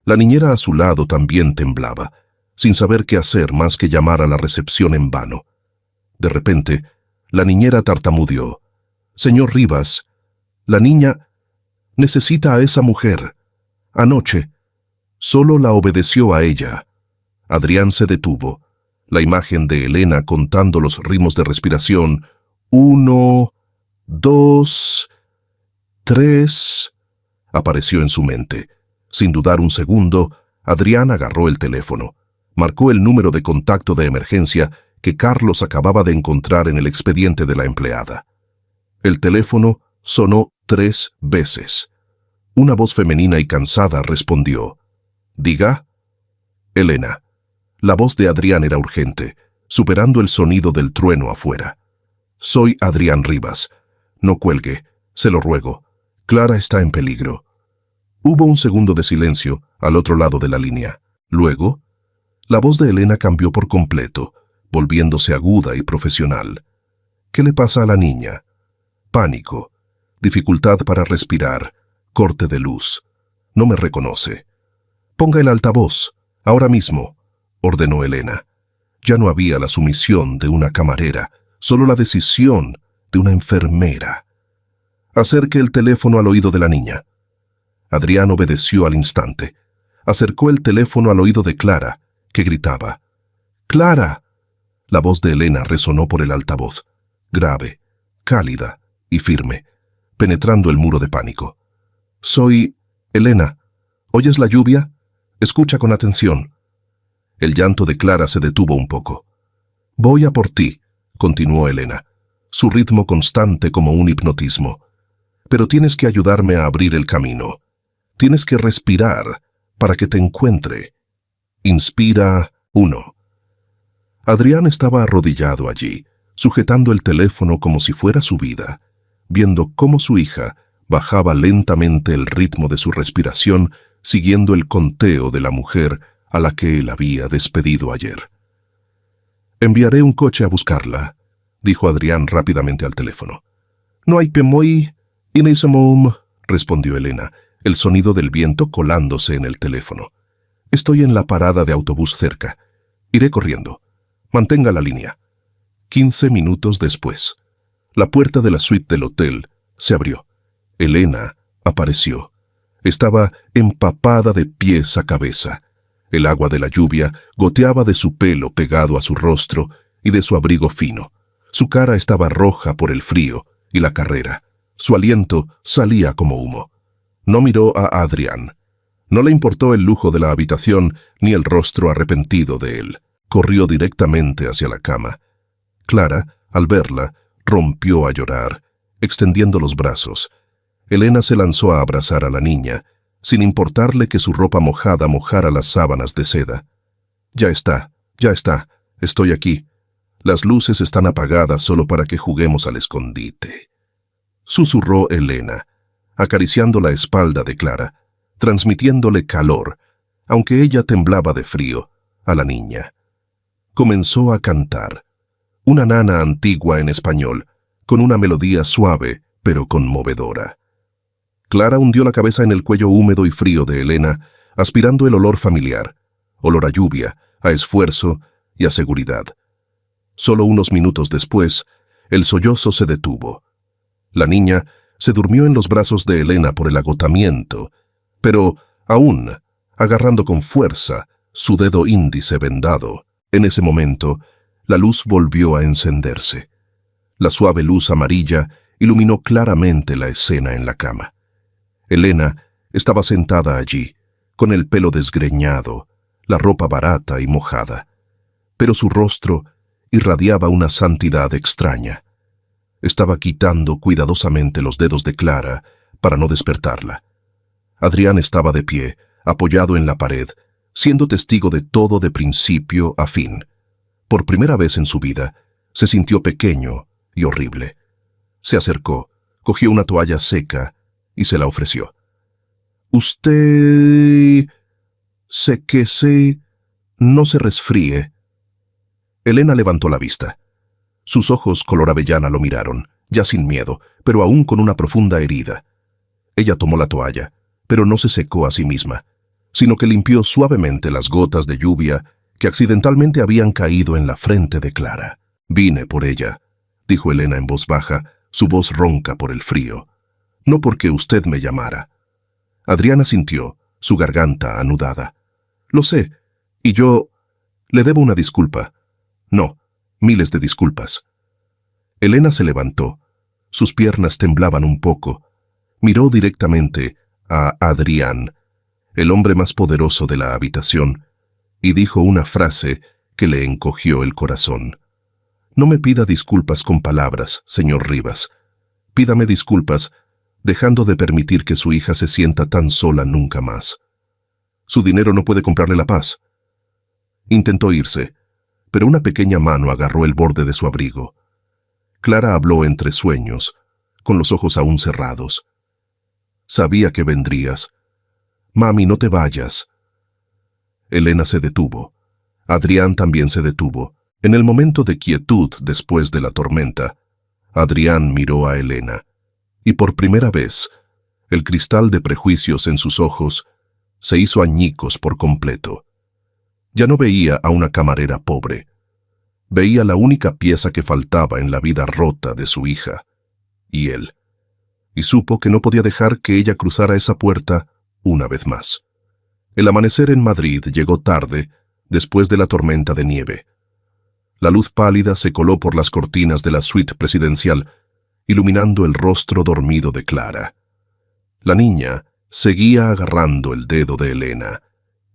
La niñera a su lado también temblaba, sin saber qué hacer más que llamar a la recepción en vano. De repente, la niñera tartamudeó. «Señor Rivas, la niña necesita a esa mujer. Anoche». Solo la obedeció a ella. Adrián se detuvo. La imagen de Elena contando los ritmos de respiración. 1, 2, 3... apareció en su mente. Sin dudar un segundo, Adrián agarró el teléfono. Marcó el número de contacto de emergencia que Carlos acababa de encontrar en el expediente de la empleada. El teléfono sonó 3 veces. Una voz femenina y cansada respondió. «¿Diga?» «Elena». La voz de Adrián era urgente, superando el sonido del trueno afuera. «Soy Adrián Rivas. No cuelgue, se lo ruego. Clara está en peligro». Hubo un segundo de silencio al otro lado de la línea. Luego, la voz de Elena cambió por completo, volviéndose aguda y profesional. «¿Qué le pasa a la niña?» «Pánico, dificultad para respirar, corte de luz. No me reconoce». «Ponga el altavoz, ahora mismo», ordenó Elena. Ya no había la sumisión de una camarera, solo la decisión de una enfermera. «Acerque el teléfono al oído de la niña». Adrián obedeció al instante. Acercó el teléfono al oído de Clara, que gritaba. «¡Clara!». La voz de Elena resonó por el altavoz, grave, cálida y firme, penetrando el muro de pánico. «Soy Elena. ¿Oyes la lluvia? Escucha con atención». El llanto de Clara se detuvo un poco. «Voy a por ti», continuó Elena, su ritmo constante como un hipnotismo. «Pero tienes que ayudarme a abrir el camino. Tienes que respirar para que te encuentre. Inspira 1». Adrián estaba arrodillado allí, sujetando el teléfono como si fuera su vida, viendo cómo su hija bajaba lentamente el ritmo de su respiración, siguiendo el conteo de la mujer a la que él había despedido ayer. «Enviaré un coche a buscarla», dijo Adrián rápidamente al teléfono. «No hay pemoy in ese mom», respondió Elena, el sonido del viento colándose en el teléfono. «Estoy en la parada de autobús cerca. Iré corriendo. Mantenga la línea». 15 minutos después, la puerta de la suite del hotel se abrió. Elena apareció. Estaba empapada de pies a cabeza. El agua de la lluvia goteaba de su pelo pegado a su rostro y de su abrigo fino. Su cara estaba roja por el frío y la carrera. Su aliento salía como humo. No miró a Adrián. No le importó el lujo de la habitación ni el rostro arrepentido de él. Corrió directamente hacia la cama. Clara, al verla, rompió a llorar, extendiendo los brazos. Elena se lanzó a abrazar a la niña, sin importarle que su ropa mojada mojara las sábanas de seda. Ya está, estoy aquí. Las luces están apagadas solo para que juguemos al escondite», susurró Elena, acariciando la espalda de Clara, transmitiéndole calor, aunque ella temblaba de frío, a la niña. Comenzó a cantar, una nana antigua en español, con una melodía suave pero conmovedora. Clara hundió la cabeza en el cuello húmedo y frío de Elena, aspirando el olor familiar, olor a lluvia, a esfuerzo y a seguridad. Solo unos minutos después, el sollozo se detuvo. La niña se durmió en los brazos de Elena por el agotamiento, pero aún, agarrando con fuerza su dedo índice vendado. En ese momento, la luz volvió a encenderse. La suave luz amarilla iluminó claramente la escena en la cama. Elena estaba sentada allí, con el pelo desgreñado, la ropa barata y mojada, pero su rostro irradiaba una santidad extraña. Estaba quitando cuidadosamente los dedos de Clara para no despertarla. Adrián estaba de pie, apoyado en la pared, siendo testigo de todo de principio a fin. Por primera vez en su vida, se sintió pequeño y horrible. Se acercó, cogió una toalla seca y se la ofreció. Usted... sé que se... no se resfríe. Elena levantó la vista. Sus ojos color avellana lo miraron, ya sin miedo, pero aún con una profunda herida. Ella tomó la toalla, pero no se secó a sí misma, sino que limpió suavemente las gotas de lluvia que accidentalmente habían caído en la frente de Clara. «Vine por ella», dijo Elena en voz baja, su voz ronca por el frío. «No porque usted me llamara». Adriana sintió, su garganta anudada. «Lo sé, y yo le debo una disculpa. No, miles de disculpas». Elena se levantó. Sus piernas temblaban un poco. Miró directamente a Adrián, el hombre más poderoso de la habitación, y dijo una frase que le encogió el corazón. «No me pida disculpas con palabras, señor Rivas. Pídame disculpas dejando de permitir que su hija se sienta tan sola nunca más. Su dinero no puede comprarle la paz». Intentó irse, pero una pequeña mano agarró el borde de su abrigo. Clara habló entre sueños, con los ojos aún cerrados. «Sabía que vendrías. Mami, no te vayas». Elena se detuvo. Adrián también se detuvo. En el momento de quietud después de la tormenta, Adrián miró a Elena, y por primera vez, el cristal de prejuicios en sus ojos se hizo añicos por completo. Ya no veía a una camarera pobre. Veía la única pieza que faltaba en la vida rota de su hija, y él. Y supo que no podía dejar que ella cruzara esa puerta una vez más. El amanecer en Madrid llegó tarde, después de la tormenta de nieve. La luz pálida se coló por las cortinas de la suite presidencial, iluminando el rostro dormido de Clara. La niña seguía agarrando el dedo de Elena,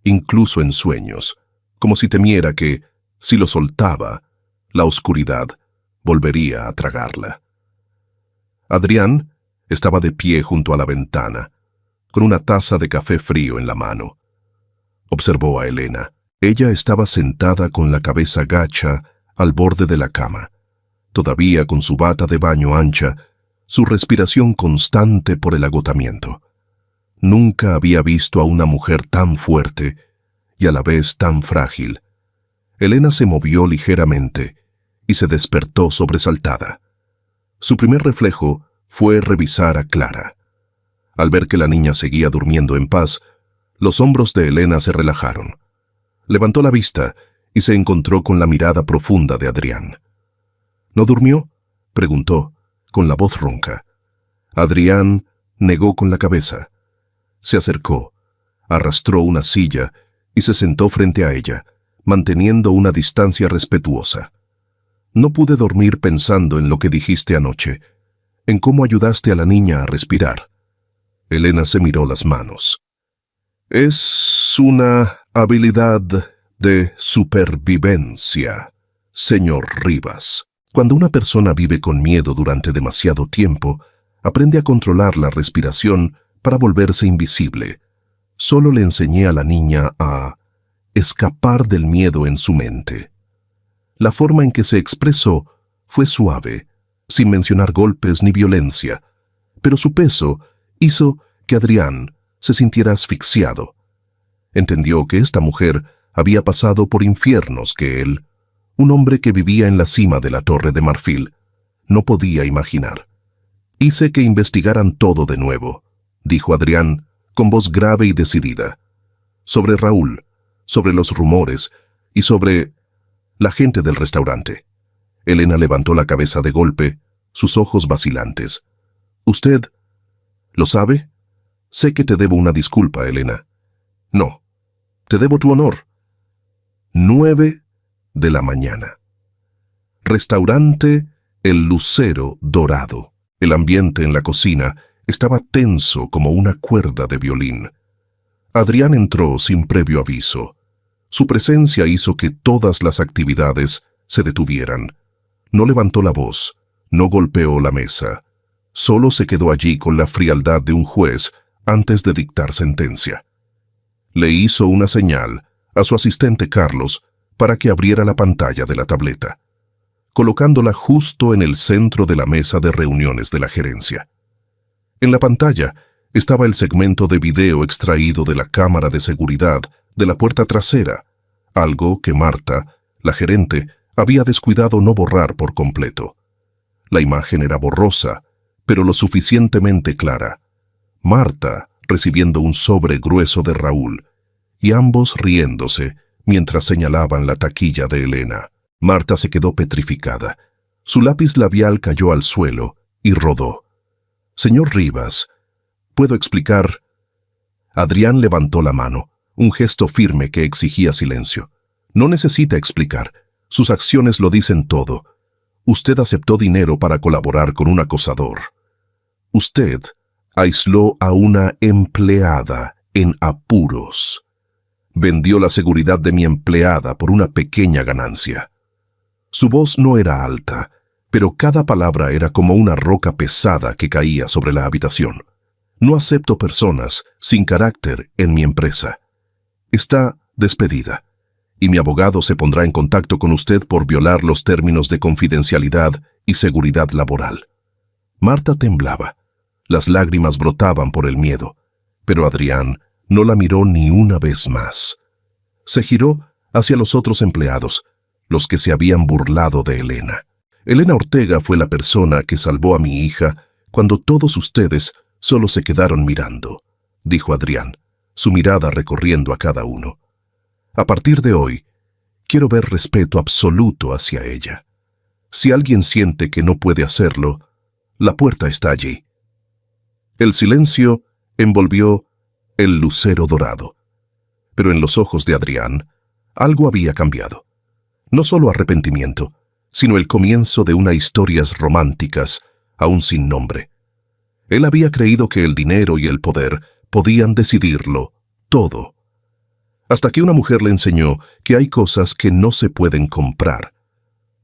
incluso en sueños, como si temiera que, si lo soltaba, la oscuridad volvería a tragarla. Adrián estaba de pie junto a la ventana, con una taza de café frío en la mano. Observó a Elena. Ella estaba sentada con la cabeza gacha al borde de la cama, todavía con su bata de baño ancha, su respiración constante por el agotamiento. Nunca había visto a una mujer tan fuerte y a la vez tan frágil. Elena se movió ligeramente y se despertó sobresaltada. Su primer reflejo fue revisar a Clara. Al ver que la niña seguía durmiendo en paz, los hombros de Elena se relajaron. Levantó la vista y se encontró con la mirada profunda de Adrián. «¿No durmió?», preguntó, con la voz ronca. Adrián negó con la cabeza. Se acercó, arrastró una silla y se sentó frente a ella, manteniendo una distancia respetuosa. «No pude dormir pensando en lo que dijiste anoche, en cómo ayudaste a la niña a respirar». Elena se miró las manos. «Es una habilidad de supervivencia, señor Rivas. Cuando una persona vive con miedo durante demasiado tiempo, aprende a controlar la respiración para volverse invisible. Solo le enseñé a la niña a escapar del miedo en su mente». La forma en que se expresó fue suave, sin mencionar golpes ni violencia, pero su peso hizo que Adrián se sintiera asfixiado. Entendió que esta mujer había pasado por infiernos que él, un hombre que vivía en la cima de la Torre de Marfil, no podía imaginar. «Hice que investigaran todo de nuevo», dijo Adrián con voz grave y decidida. «Sobre Raúl, sobre los rumores y sobre la gente del restaurante». Elena levantó la cabeza de golpe, sus ojos vacilantes. «¿Usted lo sabe? Sé que te debo una disculpa, Elena». «No, te debo tu honor». 9 de la mañana. Restaurante El Lucero Dorado. El ambiente en la cocina estaba tenso como una cuerda de violín. Adrián entró sin previo aviso. Su presencia hizo que todas las actividades se detuvieran. No levantó la voz, no golpeó la mesa. Solo se quedó allí con la frialdad de un juez antes de dictar sentencia. Le hizo una señal a su asistente Carlos para que abriera la pantalla de la tableta, colocándola justo en el centro de la mesa de reuniones de la gerencia. En la pantalla estaba el segmento de video extraído de la cámara de seguridad de la puerta trasera, algo que Marta, la gerente, había descuidado no borrar por completo. La imagen era borrosa, pero lo suficientemente clara. Marta recibiendo un sobre grueso de Raúl, y ambos riéndose mientras señalaban la taquilla de Elena. Marta se quedó petrificada. Su lápiz labial cayó al suelo y rodó. «Señor Rivas, ¿puedo explicar?» Adrián levantó la mano, un gesto firme que exigía silencio. «No necesita explicar. Sus acciones lo dicen todo. Usted aceptó dinero para colaborar con un acosador. Usted aisló a una empleada en apuros. Vendió la seguridad de mi empleada por una pequeña ganancia». Su voz no era alta, pero cada palabra era como una roca pesada que caía sobre la habitación. «No acepto personas sin carácter en mi empresa. Está despedida, y mi abogado se pondrá en contacto con usted por violar los términos de confidencialidad y seguridad laboral». Marta temblaba. Las lágrimas brotaban por el miedo, pero Adrián no la miró ni una vez más. Se giró hacia los otros empleados, los que se habían burlado de Elena. «Elena Ortega fue la persona que salvó a mi hija cuando todos ustedes solo se quedaron mirando», dijo Adrián, su mirada recorriendo a cada uno. «A partir de hoy, quiero ver respeto absoluto hacia ella. Si alguien siente que no puede hacerlo, la puerta está allí». El silencio envolvió el lucero dorado, pero en los ojos de Adrián algo había cambiado. No solo arrepentimiento, sino el comienzo de unas historias románticas aún sin nombre. Él había creído que el dinero y el poder podían decidirlo todo, hasta que una mujer le enseñó que hay cosas que no se pueden comprar,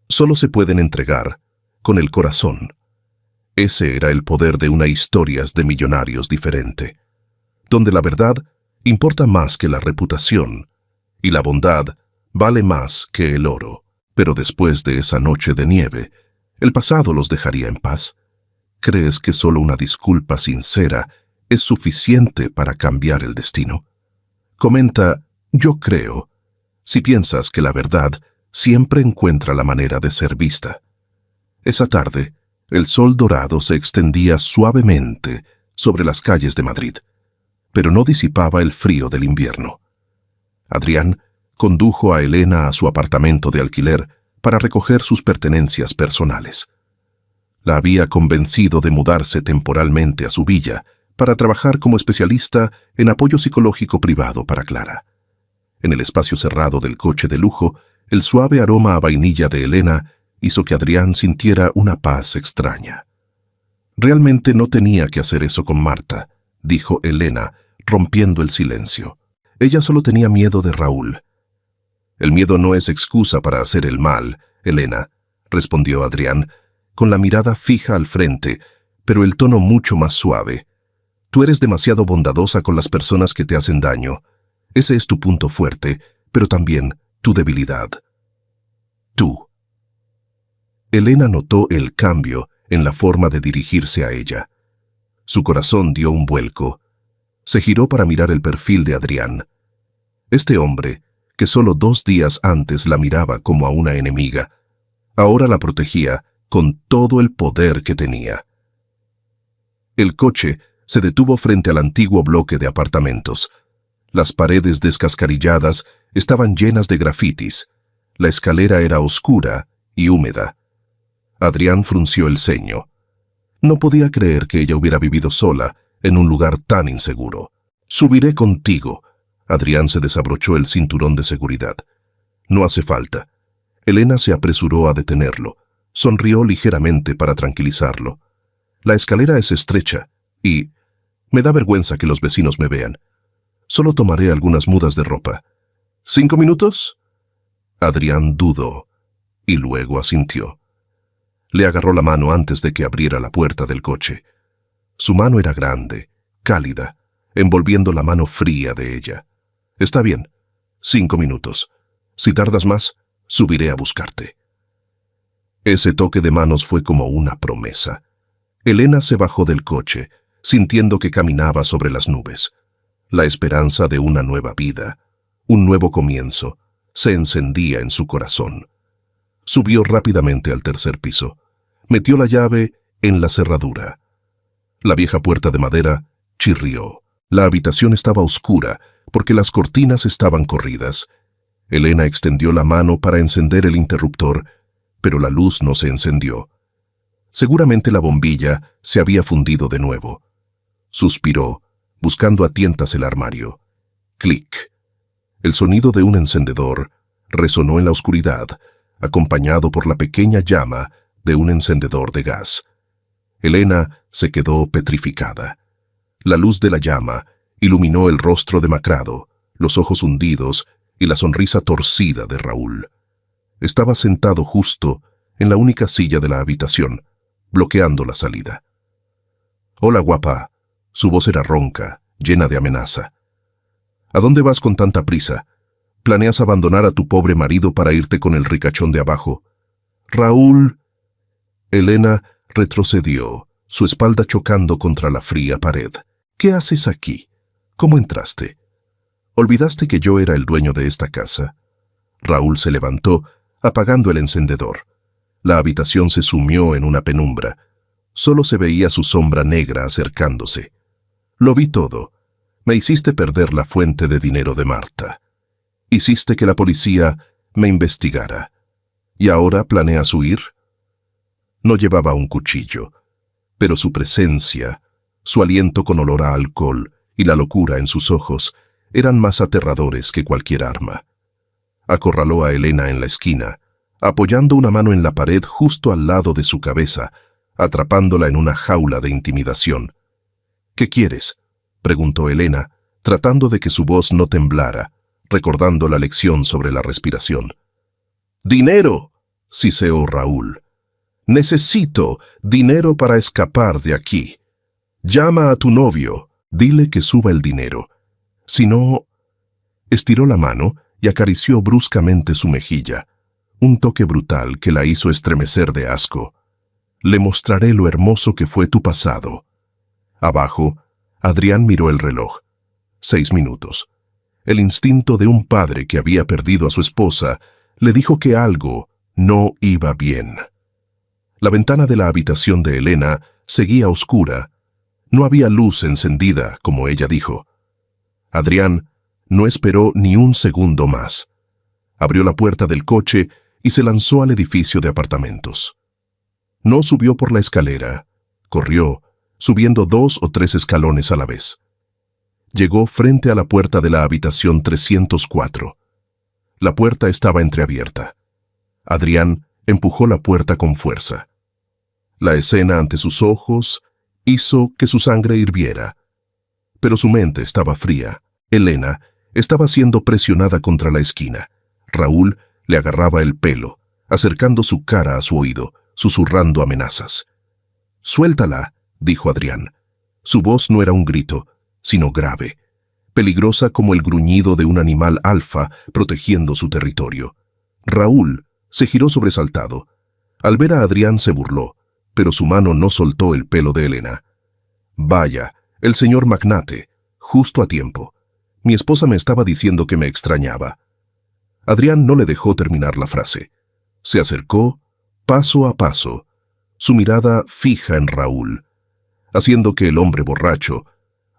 solo se pueden entregar con el corazón. Ese era el poder de unas historias de millonarios diferente, donde la verdad importa más que la reputación y la bondad vale más que el oro. Pero después de esa noche de nieve, ¿el pasado los dejaría en paz? ¿Crees que solo una disculpa sincera es suficiente para cambiar el destino? Comenta «yo creo» si piensas que la verdad siempre encuentra la manera de ser vista. Esa tarde, el sol dorado se extendía suavemente sobre las calles de Madrid, pero no disipaba el frío del invierno. Adrián condujo a Elena a su apartamento de alquiler para recoger sus pertenencias personales. La había convencido de mudarse temporalmente a su villa para trabajar como especialista en apoyo psicológico privado para Clara. En el espacio cerrado del coche de lujo, el suave aroma a vainilla de Elena hizo que Adrián sintiera una paz extraña. «Realmente no tenía que hacer eso con Marta», dijo Elena, rompiendo el silencio. Ella solo tenía miedo de Raúl. «El miedo no es excusa para hacer el mal, Elena», respondió Adrián, con la mirada fija al frente, pero el tono mucho más suave. «Tú eres demasiado bondadosa con las personas que te hacen daño. Ese es tu punto fuerte, pero también tu debilidad. Tú». Elena notó el cambio en la forma de dirigirse a ella. Su corazón dio un vuelco. Se giró para mirar el perfil de Adrián. Este hombre, que solo 2 días antes la miraba como a una enemiga, ahora la protegía con todo el poder que tenía. El coche se detuvo frente al antiguo bloque de apartamentos. Las paredes descascarilladas estaban llenas de grafitis. La escalera era oscura y húmeda. Adrián frunció el ceño. No podía creer que ella hubiera vivido sola en un lugar tan inseguro. «Subiré contigo». Adrián se desabrochó el cinturón de seguridad. «No hace falta». Elena se apresuró a detenerlo. Sonrió ligeramente para tranquilizarlo. «La escalera es estrecha y me da vergüenza que los vecinos me vean. Solo tomaré algunas mudas de ropa». «¿5 minutos?» Adrián dudó y luego asintió. Le agarró la mano antes de que abriera la puerta del coche. Su mano era grande, cálida, envolviendo la mano fría de ella. «Está bien, 5 minutos. Si tardas más, subiré a buscarte». Ese toque de manos fue como una promesa. Elena se bajó del coche, sintiendo que caminaba sobre las nubes. La esperanza de una nueva vida, un nuevo comienzo, se encendía en su corazón. Subió rápidamente al tercer piso. Metió la llave en la cerradura. La vieja puerta de madera chirrió. La habitación estaba oscura porque las cortinas estaban corridas. Elena extendió la mano para encender el interruptor, pero la luz no se encendió. Seguramente la bombilla se había fundido de nuevo. Suspiró, buscando a tientas el armario. Clic. El sonido de un encendedor resonó en la oscuridad, acompañado por la pequeña llama de un encendedor de gas. Elena se quedó petrificada. La luz de la llama iluminó el rostro demacrado, los ojos hundidos y la sonrisa torcida de Raúl. Estaba sentado justo en la única silla de la habitación, bloqueando la salida. «Hola, guapa». Su voz era ronca, llena de amenaza. «¿A dónde vas con tanta prisa? ¿Planeas abandonar a tu pobre marido para irte con el ricachón de abajo?» «Raúl». Elena retrocedió, su espalda chocando contra la fría pared. «¿Qué haces aquí? ¿Cómo entraste? ¿Olvidaste que yo era el dueño de esta casa?» Raúl se levantó, apagando el encendedor. La habitación se sumió en una penumbra. Solo se veía su sombra negra acercándose. «Lo vi todo. Me hiciste perder la fuente de dinero de Marta. Hiciste que la policía me investigara. ¿Y ahora planeas huir?» No llevaba un cuchillo, pero su presencia, su aliento con olor a alcohol y la locura en sus ojos eran más aterradores que cualquier arma. Acorraló a Elena en la esquina, apoyando una mano en la pared justo al lado de su cabeza, atrapándola en una jaula de intimidación. «¿Qué quieres?», preguntó Elena, tratando de que su voz no temblara, recordando la lección sobre la respiración. «¡Dinero!», siseó Raúl. «Necesito dinero para escapar de aquí. Llama a tu novio, dile que suba el dinero. Si no...». Estiró la mano y acarició bruscamente su mejilla, un toque brutal que la hizo estremecer de asco. «Le mostraré lo hermoso que fue tu pasado». Abajo, Adrián miró el reloj. 6 minutos. El instinto de un padre que había perdido a su esposa le dijo que algo no iba bien. La ventana de la habitación de Elena seguía oscura. No había luz encendida, como ella dijo. Adrián no esperó ni un segundo más. Abrió la puerta del coche y se lanzó al edificio de apartamentos. No subió por la escalera, corrió, subiendo 2 o 3 escalones a la vez. Llegó frente a la puerta de la habitación 304. La puerta estaba entreabierta. Adrián empujó la puerta con fuerza. La escena ante sus ojos hizo que su sangre hirviera. Pero su mente estaba fría. Elena estaba siendo presionada contra la esquina. Raúl le agarraba el pelo, acercando su cara a su oído, susurrando amenazas. «Suéltala», dijo Adrián. Su voz no era un grito, sino grave, peligrosa como el gruñido de un animal alfa protegiendo su territorio. Raúl se giró sobresaltado. Al ver a Adrián se burló, pero su mano no soltó el pelo de Elena. «Vaya, el señor magnate, justo a tiempo. Mi esposa me estaba diciendo que me extrañaba». Adrián no le dejó terminar la frase. Se acercó, paso a paso, su mirada fija en Raúl, haciendo que el hombre borracho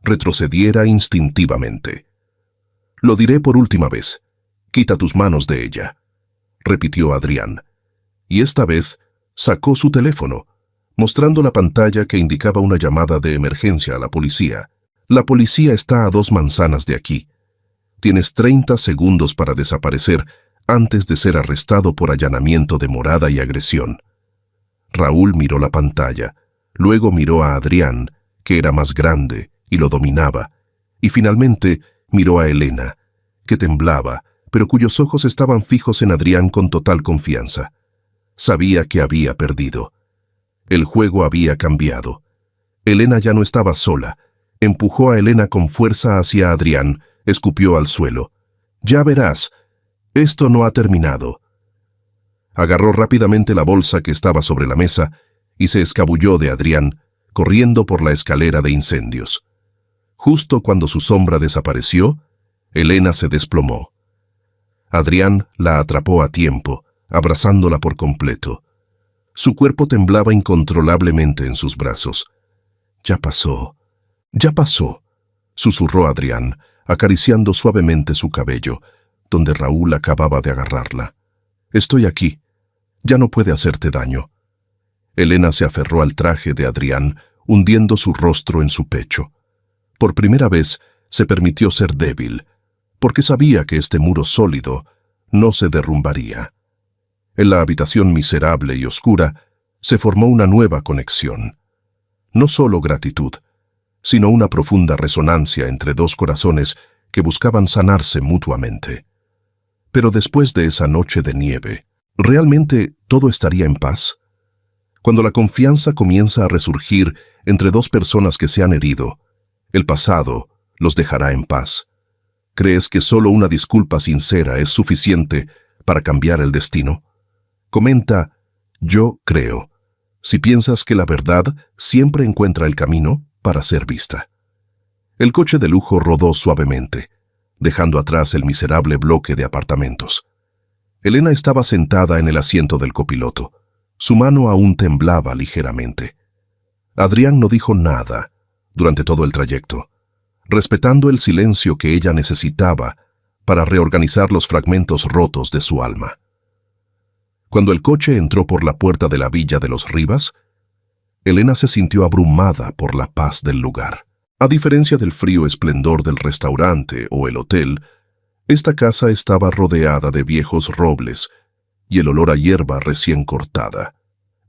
retrocediera instintivamente. «Lo diré por última vez. Quita tus manos de ella», repitió Adrián, y esta vez sacó su teléfono, mostrando la pantalla que indicaba una llamada de emergencia a la policía. «La policía está a 2 manzanas de aquí. Tienes 30 segundos para desaparecer antes de ser arrestado por allanamiento de morada y agresión». Raúl miró la pantalla, luego miró a Adrián, que era más grande y lo dominaba, y finalmente miró a Elena, que temblaba, pero cuyos ojos estaban fijos en Adrián con total confianza. Sabía que había perdido. El juego había cambiado. Elena ya no estaba sola. Empujó a Elena con fuerza hacia Adrián, escupió al suelo. «Ya verás, esto no ha terminado». Agarró rápidamente la bolsa que estaba sobre la mesa y se escabulló de Adrián, corriendo por la escalera de incendios. Justo cuando su sombra desapareció, Elena se desplomó. Adrián la atrapó a tiempo, abrazándola por completo. Su cuerpo temblaba incontrolablemente en sus brazos. «Ya pasó, susurró Adrián, acariciando suavemente su cabello, donde Raúl acababa de agarrarla. «Estoy aquí. Ya no puede hacerte daño». Elena se aferró al traje de Adrián, hundiendo su rostro en su pecho. Por primera vez se permitió ser débil, porque sabía que este muro sólido no se derrumbaría. En la habitación miserable y oscura se formó una nueva conexión. No solo gratitud, sino una profunda resonancia entre dos corazones que buscaban sanarse mutuamente. Pero después de esa noche de nieve, ¿realmente todo estaría en paz? Cuando la confianza comienza a resurgir entre dos personas que se han herido, el pasado los dejará en paz. ¿Crees que solo una disculpa sincera es suficiente para cambiar el destino? Comenta, yo creo, si piensas que la verdad siempre encuentra el camino para ser vista. El coche de lujo rodó suavemente, dejando atrás el miserable bloque de apartamentos. Elena estaba sentada en el asiento del copiloto. Su mano aún temblaba ligeramente. Adrián no dijo nada durante todo el trayecto, respetando el silencio que ella necesitaba para reorganizar los fragmentos rotos de su alma. Cuando el coche entró por la puerta de la villa de los Rivas, Elena se sintió abrumada por la paz del lugar. A diferencia del frío esplendor del restaurante o el hotel, esta casa estaba rodeada de viejos robles y el olor a hierba recién cortada.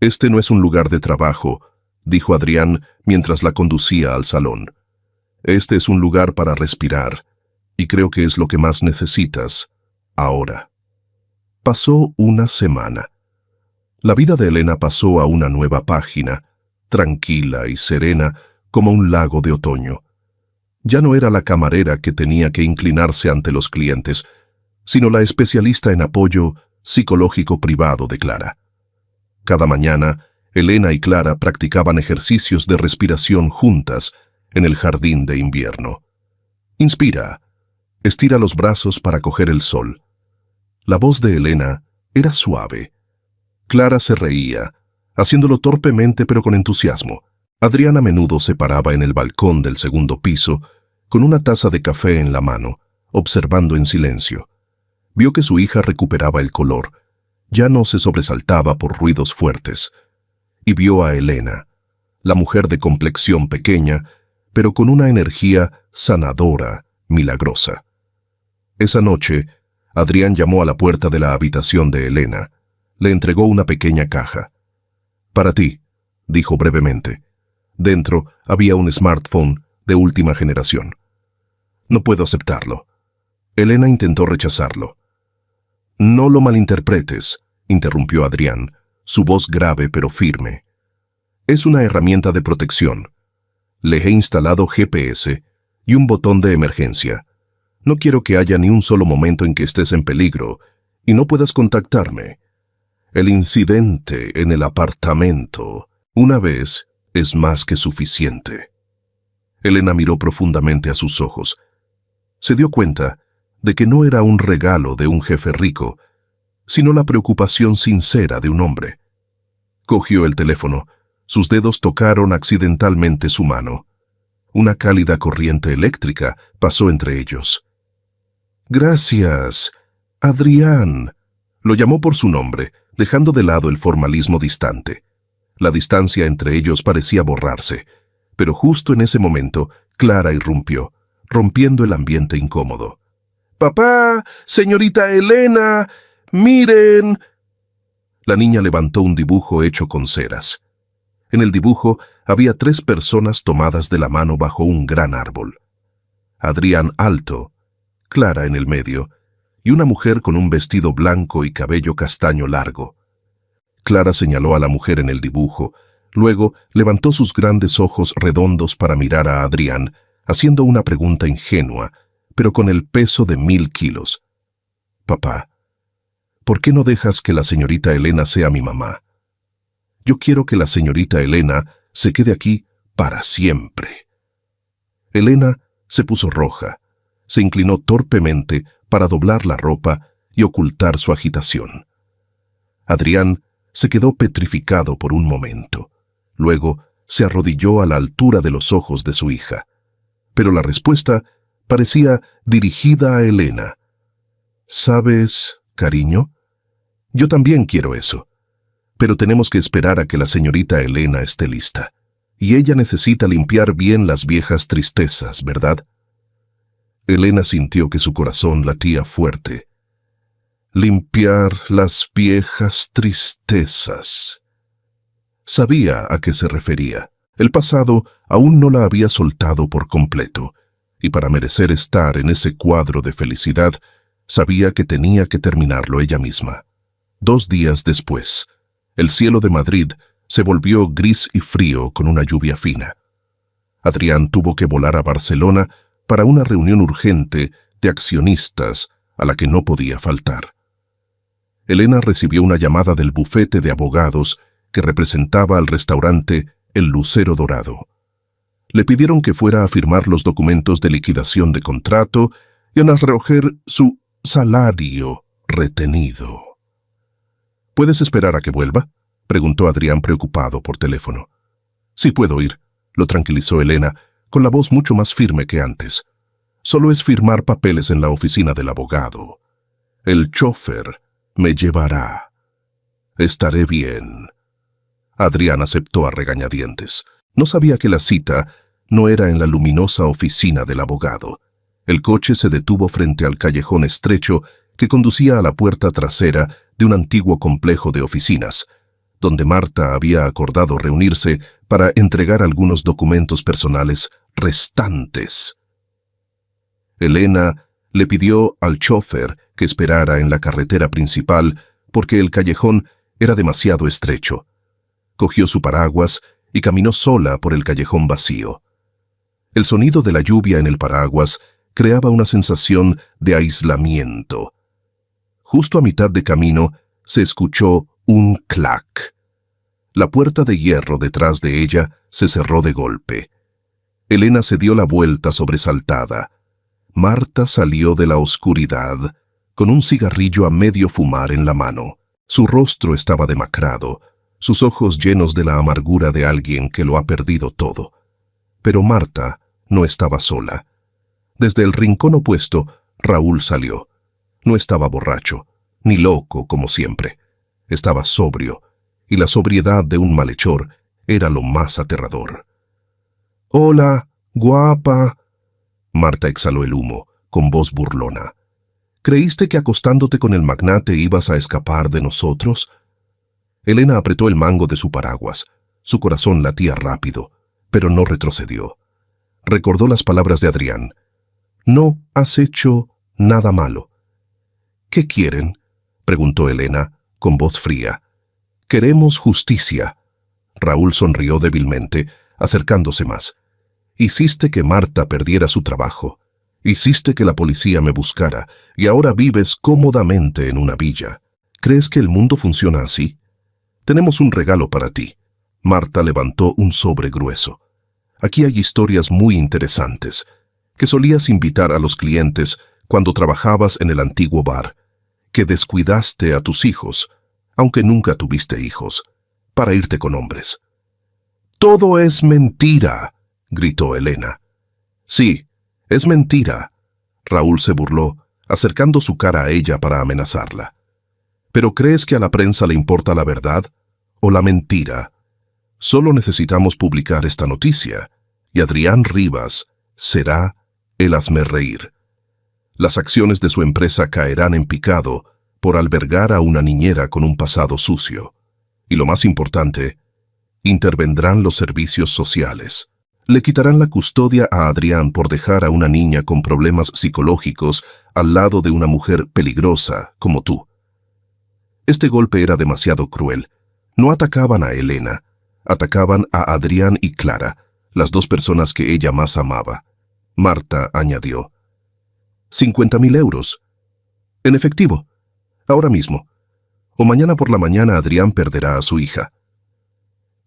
«Este no es un lugar de trabajo», dijo Adrián mientras la conducía al salón. «Este es un lugar para respirar, y creo que es lo que más necesitas ahora». Pasó una semana. La vida de Elena pasó a una nueva página, tranquila y serena como un lago de otoño. Ya no era la camarera que tenía que inclinarse ante los clientes, sino la especialista en apoyo psicológico privado de Clara. Cada mañana, Elena y Clara practicaban ejercicios de respiración juntas en el jardín de invierno. «Inspira. Estira los brazos para coger el sol». La voz de Elena era suave. Clara se reía, haciéndolo torpemente pero con entusiasmo. Adrián a menudo se paraba en el balcón del segundo piso, con una taza de café en la mano, observando en silencio. Vio que su hija recuperaba el color, ya no se sobresaltaba por ruidos fuertes, y vio a Elena, la mujer de complexión pequeña, pero con una energía sanadora, milagrosa. Esa noche, Adrián llamó a la puerta de la habitación de Elena. Le entregó una pequeña caja. «Para ti», dijo brevemente. Dentro había un smartphone de última generación. «No puedo aceptarlo». Elena intentó rechazarlo. «No lo malinterpretes», interrumpió Adrián, su voz grave pero firme. «Es una herramienta de protección. Le he instalado GPS y un botón de emergencia. No quiero que haya ni un solo momento en que estés en peligro y no puedas contactarme. El incidente en el apartamento una vez es más que suficiente». Elena miró profundamente a sus ojos. Se dio cuenta de que no era un regalo de un jefe rico, sino la preocupación sincera de un hombre. Cogió el teléfono. Sus dedos tocaron accidentalmente su mano. Una cálida corriente eléctrica pasó entre ellos. «Gracias, Adrián», lo llamó por su nombre, dejando de lado el formalismo distante. La distancia entre ellos parecía borrarse, pero justo en ese momento, Clara irrumpió, rompiendo el ambiente incómodo. «¡Papá! ¡Señorita Elena! ¡Miren!». La niña levantó un dibujo hecho con ceras. En el dibujo había 3 personas tomadas de la mano bajo un gran árbol. Adrián alto, Clara en el medio, y una mujer con un vestido blanco y cabello castaño largo. Clara señaló a la mujer en el dibujo, luego levantó sus grandes ojos redondos para mirar a Adrián, haciendo una pregunta ingenua, pero con el peso de 1000 kilos. «Papá, ¿por qué no dejas que la señorita Elena sea mi mamá? Yo quiero que la señorita Elena se quede aquí para siempre. Elena se puso roja, se inclinó torpemente para doblar la ropa y ocultar su agitación. Adrián se quedó petrificado por un momento. Luego se arrodilló a la altura de los ojos de su hija. Pero la respuesta parecía dirigida a Elena. ¿Sabes, cariño? Yo también quiero eso. Pero tenemos que esperar a que la señorita Elena esté lista. Y ella necesita limpiar bien las viejas tristezas, ¿verdad? Elena sintió que su corazón latía fuerte. Limpiar las viejas tristezas. Sabía a qué se refería. El pasado aún no la había soltado por completo, y para merecer estar en ese cuadro de felicidad, sabía que tenía que terminarlo ella misma. 2 días después, el cielo de Madrid se volvió gris y frío con una lluvia fina. Adrián tuvo que volar a Barcelona para una reunión urgente de accionistas a la que no podía faltar. Elena recibió una llamada del bufete de abogados que representaba al restaurante El Lucero Dorado. Le pidieron que fuera a firmar los documentos de liquidación de contrato y a recoger su salario retenido. ¿Puedes esperar a que vuelva?, preguntó Adrián preocupado por teléfono. Sí puedo ir, lo tranquilizó Elena, con la voz mucho más firme que antes. Solo es firmar papeles en la oficina del abogado. El chofer me llevará. Estaré bien. Adrián aceptó a regañadientes. No sabía que la cita no era en la luminosa oficina del abogado. El coche se detuvo frente al callejón estrecho que conducía a la puerta trasera de un antiguo complejo de oficinas, donde Marta había acordado reunirse para entregar algunos documentos personales restantes. Elena le pidió al chófer que esperara en la carretera principal porque el callejón era demasiado estrecho. Cogió su paraguas y caminó sola por el callejón vacío. El sonido de la lluvia en el paraguas creaba una sensación de aislamiento. Justo a mitad de camino se escuchó un clac. La puerta de hierro detrás de ella se cerró de golpe. Elena se dio la vuelta sobresaltada. Marta salió de la oscuridad con un cigarrillo a medio fumar en la mano. Su rostro estaba demacrado, sus ojos llenos de la amargura de alguien que lo ha perdido todo. Pero Marta no estaba sola. Desde el rincón opuesto, Raúl salió. No estaba borracho, ni loco como siempre. Estaba sobrio, y la sobriedad de un malhechor era lo más aterrador. «Hola, guapa». Marta exhaló el humo, con voz burlona. «¿Creíste que acostándote con el magnate ibas a escapar de nosotros?» Elena apretó el mango de su paraguas. Su corazón latía rápido, pero no retrocedió. Recordó las palabras de Adrián. «No has hecho nada malo». «¿Qué quieren?», preguntó Elena, con voz fría. «Queremos justicia». Raúl sonrió débilmente, acercándose más. «Hiciste que Marta perdiera su trabajo. Hiciste que la policía me buscara, y ahora vives cómodamente en una villa. ¿Crees que el mundo funciona así? Tenemos un regalo para ti». Marta levantó un sobre grueso. «Aquí hay historias muy interesantes, que solías invitar a los clientes cuando trabajabas en el antiguo bar, que descuidaste a tus hijos, aunque nunca tuviste hijos, para irte con hombres». «Todo es mentira», gritó Elena. «Sí, es mentira». Raúl se burló, acercando su cara a ella para amenazarla. «¿Pero crees que a la prensa le importa la verdad o la mentira? Solo necesitamos publicar esta noticia, y Adrián Rivas será el hazmerreír. Las acciones de su empresa caerán en picado por albergar a una niñera con un pasado sucio. Y lo más importante, intervendrán los servicios sociales. Le quitarán la custodia a Adrián por dejar a una niña con problemas psicológicos al lado de una mujer peligrosa como tú». Este golpe era demasiado cruel. No atacaban a Elena, atacaban a Adrián y Clara, las dos personas que ella más amaba. Marta añadió: 50.000 euros. En efectivo, ahora mismo. O mañana por la mañana Adrián perderá a su hija.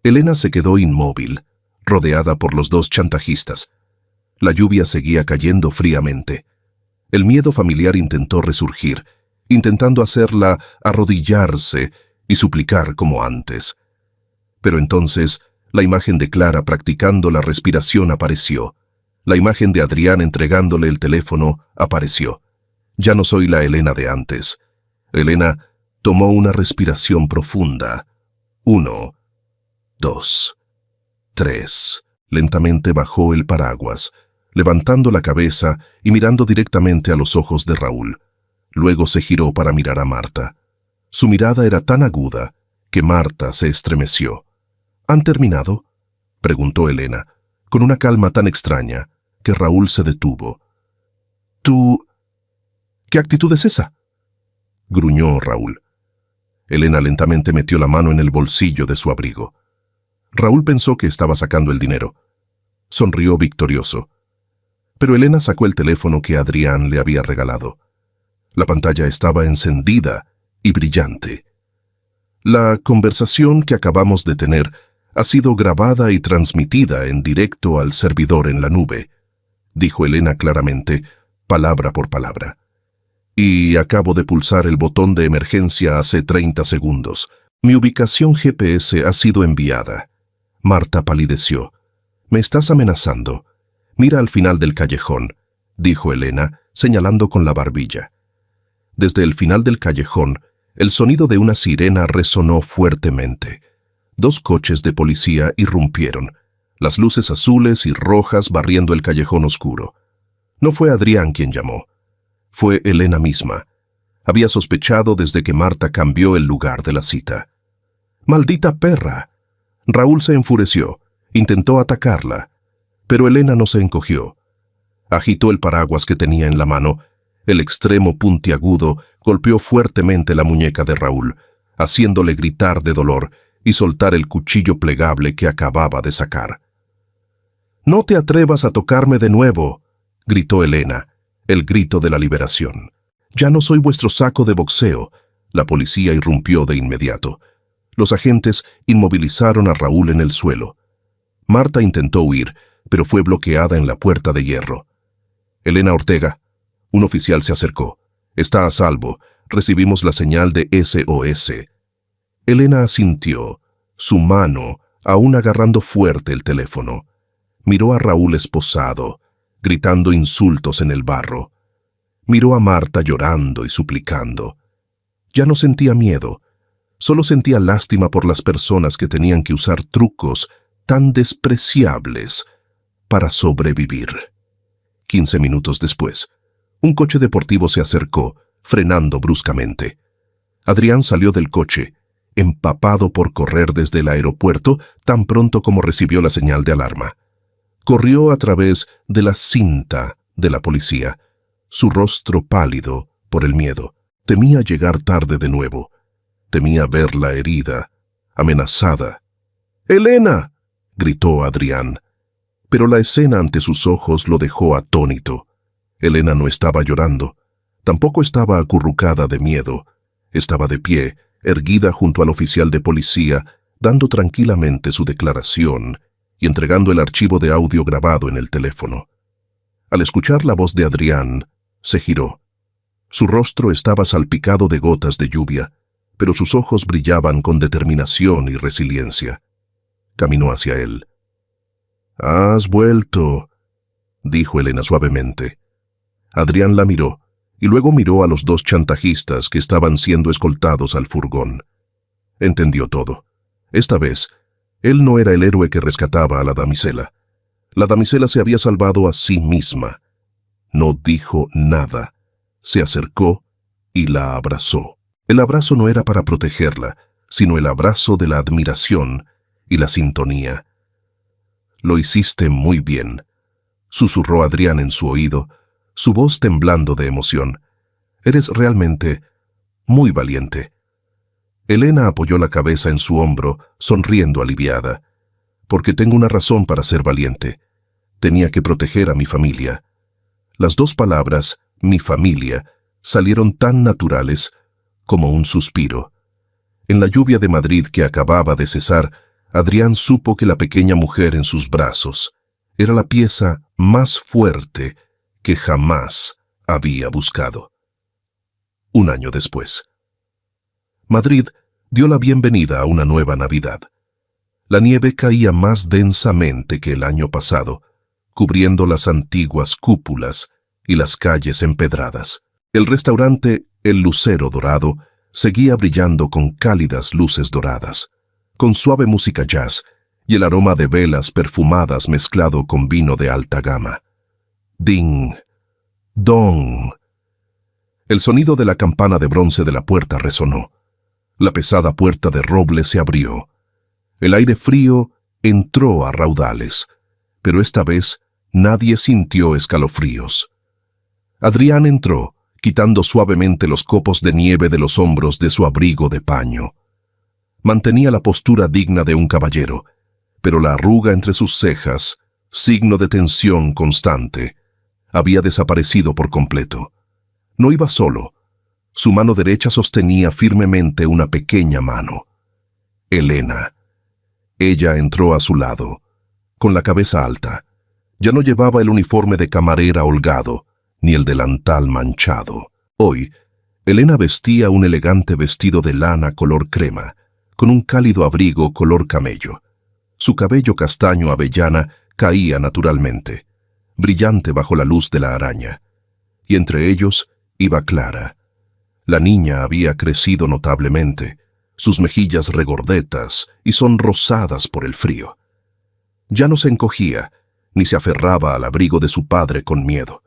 Elena se quedó inmóvil, rodeada por los dos chantajistas. La lluvia seguía cayendo fríamente. El miedo familiar intentó resurgir, intentando hacerla arrodillarse y suplicar como antes. Pero entonces, la imagen de Clara practicando la respiración apareció. La imagen de Adrián entregándole el teléfono apareció. Ya no soy la Elena de antes. Elena tomó una respiración profunda. 1, 2, 3. Lentamente bajó el paraguas, levantando la cabeza y mirando directamente a los ojos de Raúl. Luego se giró para mirar a Marta. Su mirada era tan aguda que Marta se estremeció. ¿Han terminado?, preguntó Elena, con una calma tan extraña que Raúl se detuvo. «¿Tú? ¿Qué actitud es esa?», gruñó Raúl. Elena lentamente metió la mano en el bolsillo de su abrigo. Raúl pensó que estaba sacando el dinero. Sonrió victorioso. Pero Elena sacó el teléfono que Adrián le había regalado. La pantalla estaba encendida y brillante. «La conversación que acabamos de tener ha sido grabada y transmitida en directo al servidor en la nube», dijo Elena claramente, palabra por palabra. «Y acabo de pulsar el botón de emergencia hace 30 segundos. Mi ubicación GPS ha sido enviada». Marta palideció. «¿Me estás amenazando? Mira al final del callejón», dijo Elena, señalando con la barbilla. Desde el final del callejón, el sonido de una sirena resonó fuertemente. 2 coches de policía irrumpieron, las luces azules y rojas barriendo el callejón oscuro. No fue Adrián quien llamó. Fue Elena misma. Había sospechado desde que Marta cambió el lugar de la cita. «¡Maldita perra!». Raúl se enfureció, intentó atacarla, pero Elena no se encogió. Agitó el paraguas que tenía en la mano. El extremo puntiagudo golpeó fuertemente la muñeca de Raúl, haciéndole gritar de dolor y soltar el cuchillo plegable que acababa de sacar. «¡No te atrevas a tocarme de nuevo!», gritó Elena, el grito de la liberación. «Ya no soy vuestro saco de boxeo». La policía irrumpió de inmediato. Los agentes inmovilizaron a Raúl en el suelo. Marta intentó huir, pero fue bloqueada en la puerta de hierro. «Elena Ortega». Un oficial se acercó. «Está a salvo. Recibimos la señal de SOS». Elena asintió, su mano aún agarrando fuerte el teléfono. Miró a Raúl esposado, gritando insultos en el barro. Miró a Marta llorando y suplicando. Ya no sentía miedo, solo sentía lástima por las personas que tenían que usar trucos tan despreciables para sobrevivir. 15 minutos después, un coche deportivo se acercó, frenando bruscamente. Adrián salió del coche, empapado por correr desde el aeropuerto tan pronto como recibió la señal de alarma. Corrió a través de la cinta de la policía, su rostro pálido por el miedo. Temía llegar tarde de nuevo. Temía verla herida, amenazada. «¡Elena!», gritó Adrián. Pero la escena ante sus ojos lo dejó atónito. Elena no estaba llorando, tampoco estaba acurrucada de miedo. Estaba de pie, erguida junto al oficial de policía, dando tranquilamente su declaración y entregando el archivo de audio grabado en el teléfono. Al escuchar la voz de Adrián, se giró. Su rostro estaba salpicado de gotas de lluvia, pero sus ojos brillaban con determinación y resiliencia. Caminó hacia él. «Has vuelto», dijo Elena suavemente. Adrián la miró, y luego miró a los 2 chantajistas que estaban siendo escoltados al furgón. Entendió todo. Esta vez, él no era el héroe que rescataba a la damisela. La damisela se había salvado a sí misma. No dijo nada. Se acercó y la abrazó. El abrazo no era para protegerla, sino el abrazo de la admiración y la sintonía. «Lo hiciste muy bien», susurró Adrián en su oído, su voz temblando de emoción. «Eres realmente muy valiente». Elena apoyó la cabeza en su hombro, sonriendo aliviada. «Porque tengo una razón para ser valiente. Tenía que proteger a mi familia». Las 2 palabras, «mi familia», salieron tan naturales como un suspiro. En la lluvia de Madrid que acababa de cesar, Adrián supo que la pequeña mujer en sus brazos era la pieza más fuerte que jamás había buscado. Un año después, Madrid dio la bienvenida a una nueva Navidad. La nieve caía más densamente que el año pasado, cubriendo las antiguas cúpulas y las calles empedradas. El restaurante El Lucero Dorado seguía brillando con cálidas luces doradas, con suave música jazz y el aroma de velas perfumadas mezclado con vino de alta gama. Ding, dong. El sonido de la campana de bronce de la puerta resonó. La pesada puerta de roble se abrió. El aire frío entró a raudales, pero esta vez nadie sintió escalofríos. Adrián entró, quitando suavemente los copos de nieve de los hombros de su abrigo de paño. Mantenía la postura digna de un caballero, pero la arruga entre sus cejas, signo de tensión constante, había desaparecido por completo. No iba solo. Su mano derecha sostenía firmemente una pequeña mano. Elena. Ella entró a su lado, con la cabeza alta. Ya no llevaba el uniforme de camarera holgado, ni el delantal manchado. Hoy, Elena vestía un elegante vestido de lana color crema, con un cálido abrigo color camello. Su cabello castaño avellana caía naturalmente, brillante bajo la luz de la araña. Y entre ellos iba Clara. La niña había crecido notablemente, sus mejillas regordetas y sonrosadas por el frío. Ya no se encogía, ni se aferraba al abrigo de su padre con miedo.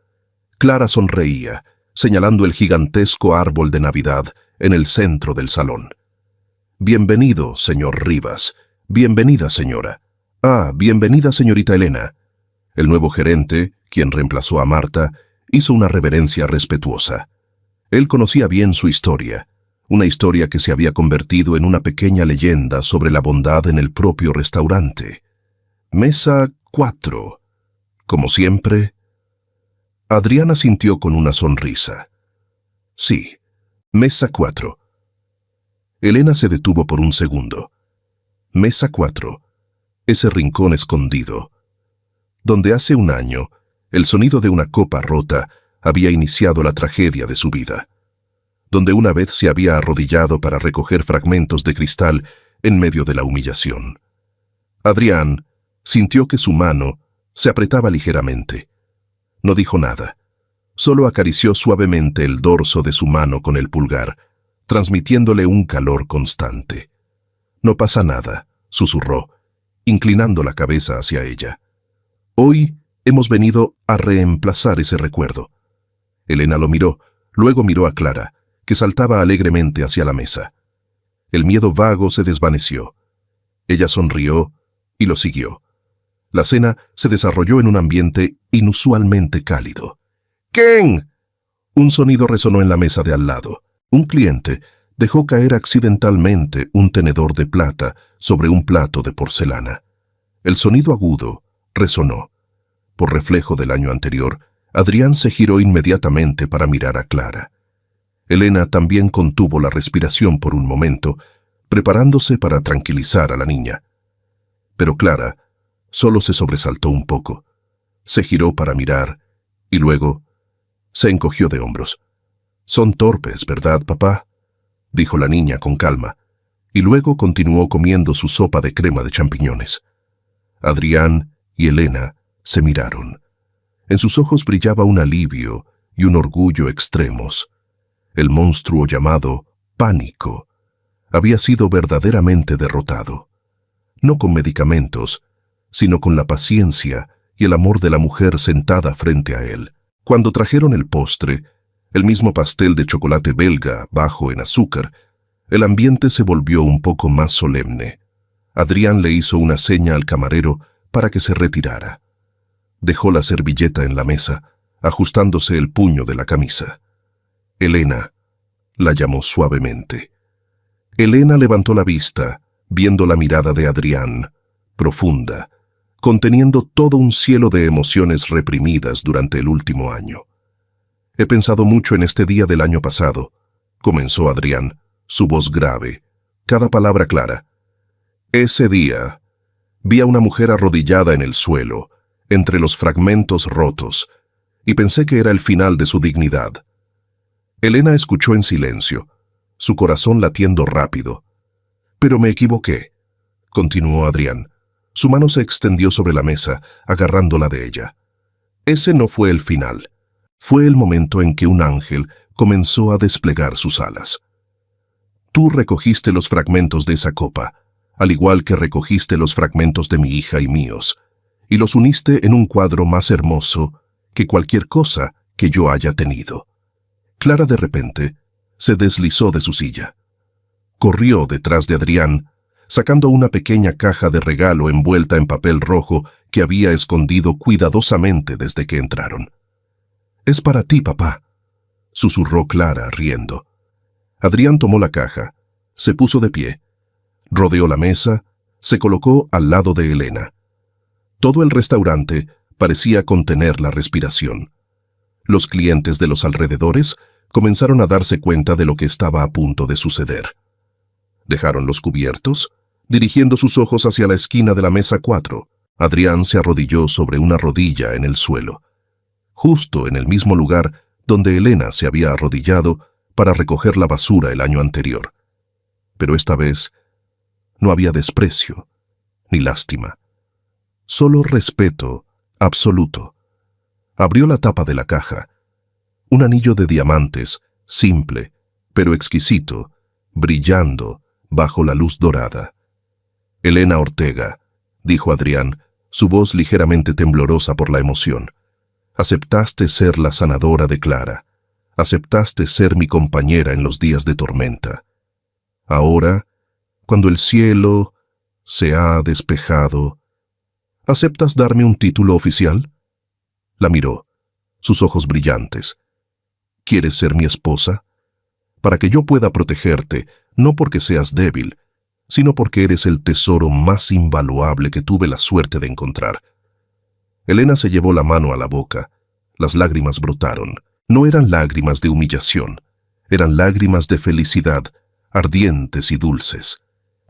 Clara sonreía, señalando el gigantesco árbol de Navidad en el centro del salón. «Bienvenido, señor Rivas. Bienvenida, señora. Ah, bienvenida, señorita Elena». El nuevo gerente, quien reemplazó a Marta, hizo una reverencia respetuosa. Él conocía bien su historia, una historia que se había convertido en una pequeña leyenda sobre la bondad en el propio restaurante. Mesa 4. Como siempre, Adrián asintió con una sonrisa. Sí, mesa 4. Elena se detuvo por un segundo. Mesa 4. Ese rincón escondido, donde hace un año el sonido de una copa rota había iniciado la tragedia de su vida, donde una vez se había arrodillado para recoger fragmentos de cristal en medio de la humillación. Adrián sintió que su mano se apretaba ligeramente. No dijo nada, solo acarició suavemente el dorso de su mano con el pulgar, transmitiéndole un calor constante. «No pasa nada», susurró, inclinando la cabeza hacia ella. «Hoy hemos venido a reemplazar ese recuerdo». Elena lo miró, luego miró a Clara, que saltaba alegremente hacia la mesa. El miedo vago se desvaneció. Ella sonrió y lo siguió. La cena se desarrolló en un ambiente inusualmente cálido. «¡Ken!». Un sonido resonó en la mesa de al lado. Un cliente dejó caer accidentalmente un tenedor de plata sobre un plato de porcelana. El sonido agudo resonó. Por reflejo del año anterior, Adrián se giró inmediatamente para mirar a Clara. Elena también contuvo la respiración por un momento, preparándose para tranquilizar a la niña. Pero Clara solo se sobresaltó un poco. Se giró para mirar y luego se encogió de hombros. «Son torpes, ¿verdad, papá?», dijo la niña con calma, y luego continuó comiendo su sopa de crema de champiñones. Adrián y Elena se miraron. En sus ojos brillaba un alivio y un orgullo extremos. El monstruo llamado pánico había sido verdaderamente derrotado, no con medicamentos, sino con la paciencia y el amor de la mujer sentada frente a él. Cuando trajeron el postre, el mismo pastel de chocolate belga bajo en azúcar, el ambiente se volvió un poco más solemne. Adrián le hizo una seña al camarero para que se retirara. Dejó la servilleta en la mesa, ajustándose el puño de la camisa. «Elena», la llamó suavemente. Elena levantó la vista, viendo la mirada de Adrián, profunda, conteniendo todo un cielo de emociones reprimidas durante el último año. «He pensado mucho en este día del año pasado», comenzó Adrián, su voz grave, cada palabra clara. Ese día, vi a una mujer arrodillada en el suelo, entre los fragmentos rotos, y pensé que era el final de su dignidad. Elena escuchó en silencio, su corazón latiendo rápido. Pero me equivoqué, continuó Adrián. Su mano se extendió sobre la mesa, agarrándola de ella. Ese no fue el final. Fue el momento en que un ángel comenzó a desplegar sus alas. Tú recogiste los fragmentos de esa copa, al igual que recogiste los fragmentos de mi hija y míos, y los uniste en un cuadro más hermoso que cualquier cosa que yo haya tenido. Clara de repente se deslizó de su silla. Corrió detrás de Adrián, sacando una pequeña caja de regalo envuelta en papel rojo que había escondido cuidadosamente desde que entraron. «Es para ti, papá», susurró Clara, riendo. Adrián tomó la caja, se puso de pie, rodeó la mesa, se colocó al lado de Elena. Todo el restaurante parecía contener la respiración. Los clientes de los alrededores comenzaron a darse cuenta de lo que estaba a punto de suceder. Dejaron los cubiertos, dirigiendo sus ojos hacia la esquina de la mesa 4. Adrián se arrodilló sobre una rodilla en el suelo, justo en el mismo lugar donde Elena se había arrodillado para recoger la basura el año anterior. Pero esta vez no había desprecio ni lástima, solo respeto absoluto. Abrió la tapa de la caja. Un anillo de diamantes, simple, pero exquisito, brillando bajo la luz dorada. «Elena Ortega», dijo Adrián, su voz ligeramente temblorosa por la emoción. «Aceptaste ser la sanadora de Clara. Aceptaste ser mi compañera en los días de tormenta. Ahora, cuando el cielo se ha despejado, ¿aceptas darme un título oficial?» La miró, sus ojos brillantes. «¿Quieres ser mi esposa? Para que yo pueda protegerte, no porque seas débil, sino porque eres el tesoro más invaluable que tuve la suerte de encontrar». Elena se llevó la mano a la boca. Las lágrimas brotaron. No eran lágrimas de humillación, eran lágrimas de felicidad, ardientes y dulces.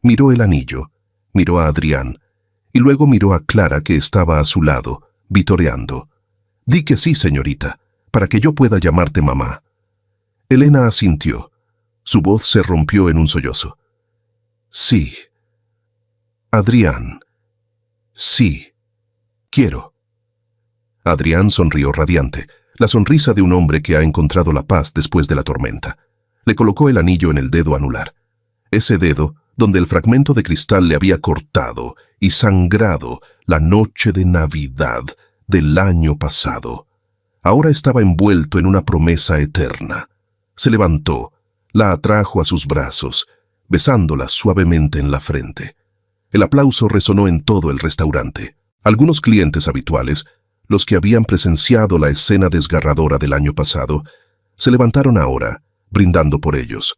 Miró el anillo, miró a Adrián, y luego miró a Clara que estaba a su lado, vitoreando. «Di que sí, señorita, para que yo pueda llamarte mamá». Elena asintió. Su voz se rompió en un sollozo. «Sí. Adrián. Sí. Quiero». Adrián sonrió radiante, la sonrisa de un hombre que ha encontrado la paz después de la tormenta. Le colocó el anillo en el dedo anular. Ese dedo donde el fragmento de cristal le había cortado y sangrado la noche de Navidad del año pasado. Ahora estaba envuelto en una promesa eterna. Se levantó, la atrajo a sus brazos, besándola suavemente en la frente. El aplauso resonó en todo el restaurante. Algunos clientes habituales, los que habían presenciado la escena desgarradora del año pasado, se levantaron ahora, brindando por ellos.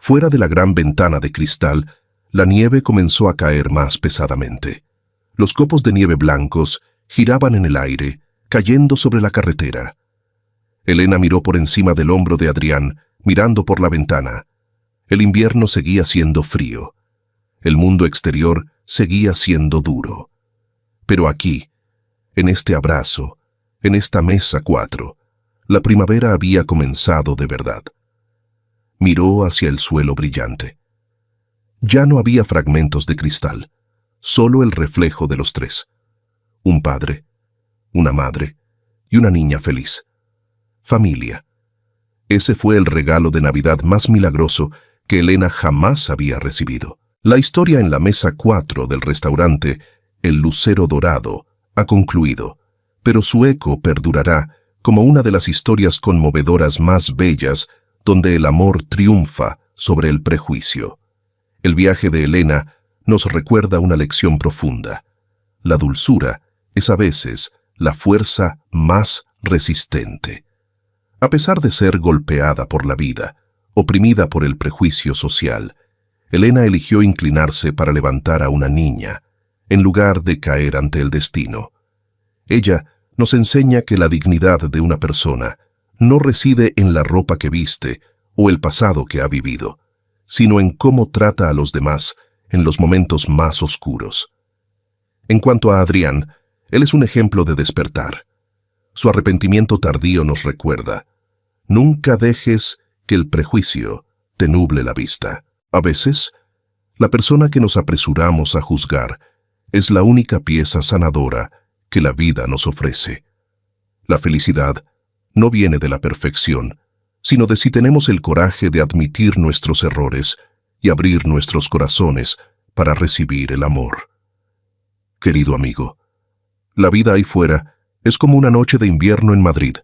Fuera de la gran ventana de cristal, la nieve comenzó a caer más pesadamente. Los copos de nieve blancos giraban en el aire, cayendo sobre la carretera. Elena miró por encima del hombro de Adrián, mirando por la ventana. El invierno seguía siendo frío. El mundo exterior seguía siendo duro. Pero aquí, en este abrazo, en esta mesa 4, la primavera había comenzado de verdad. Miró hacia el suelo brillante. Ya no había fragmentos de cristal, solo el reflejo de los tres. Un padre, una madre y una niña feliz. Familia. Ese fue el regalo de Navidad más milagroso que Elena jamás había recibido. La historia en la mesa 4 del restaurante El Lucero Dorado ha concluido, pero su eco perdurará como una de las historias conmovedoras más bellas donde el amor triunfa sobre el prejuicio. El viaje de Elena nos recuerda una lección profunda. La dulzura es a veces la fuerza más resistente. A pesar de ser golpeada por la vida, oprimida por el prejuicio social, Elena eligió inclinarse para levantar a una niña, en lugar de caer ante el destino. Ella nos enseña que la dignidad de una persona no reside en la ropa que viste o el pasado que ha vivido, sino en cómo trata a los demás en los momentos más oscuros. En cuanto a Adrián, él es un ejemplo de despertar. Su arrepentimiento tardío nos recuerda: nunca dejes que el prejuicio te nuble la vista. A veces, la persona que nos apresuramos a juzgar es la única pieza sanadora que la vida nos ofrece. La felicidad no viene de la perfección, sino de si tenemos el coraje de admitir nuestros errores y abrir nuestros corazones para recibir el amor. Querido amigo, la vida ahí fuera es como una noche de invierno en Madrid.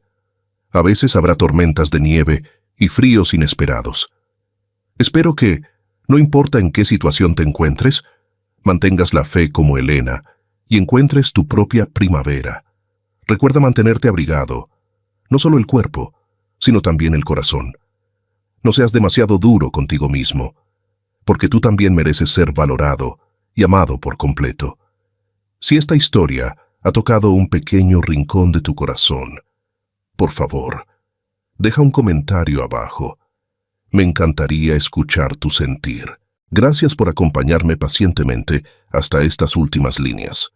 A veces habrá tormentas de nieve y fríos inesperados. Espero que, no importa en qué situación te encuentres, mantengas la fe como Elena y encuentres tu propia primavera. Recuerda mantenerte abrigado, no solo el cuerpo, sino también el corazón. No seas demasiado duro contigo mismo, porque tú también mereces ser valorado y amado por completo. Si esta historia ha tocado un pequeño rincón de tu corazón, por favor, deja un comentario abajo. Me encantaría escuchar tu sentir. Gracias por acompañarme pacientemente hasta estas últimas líneas.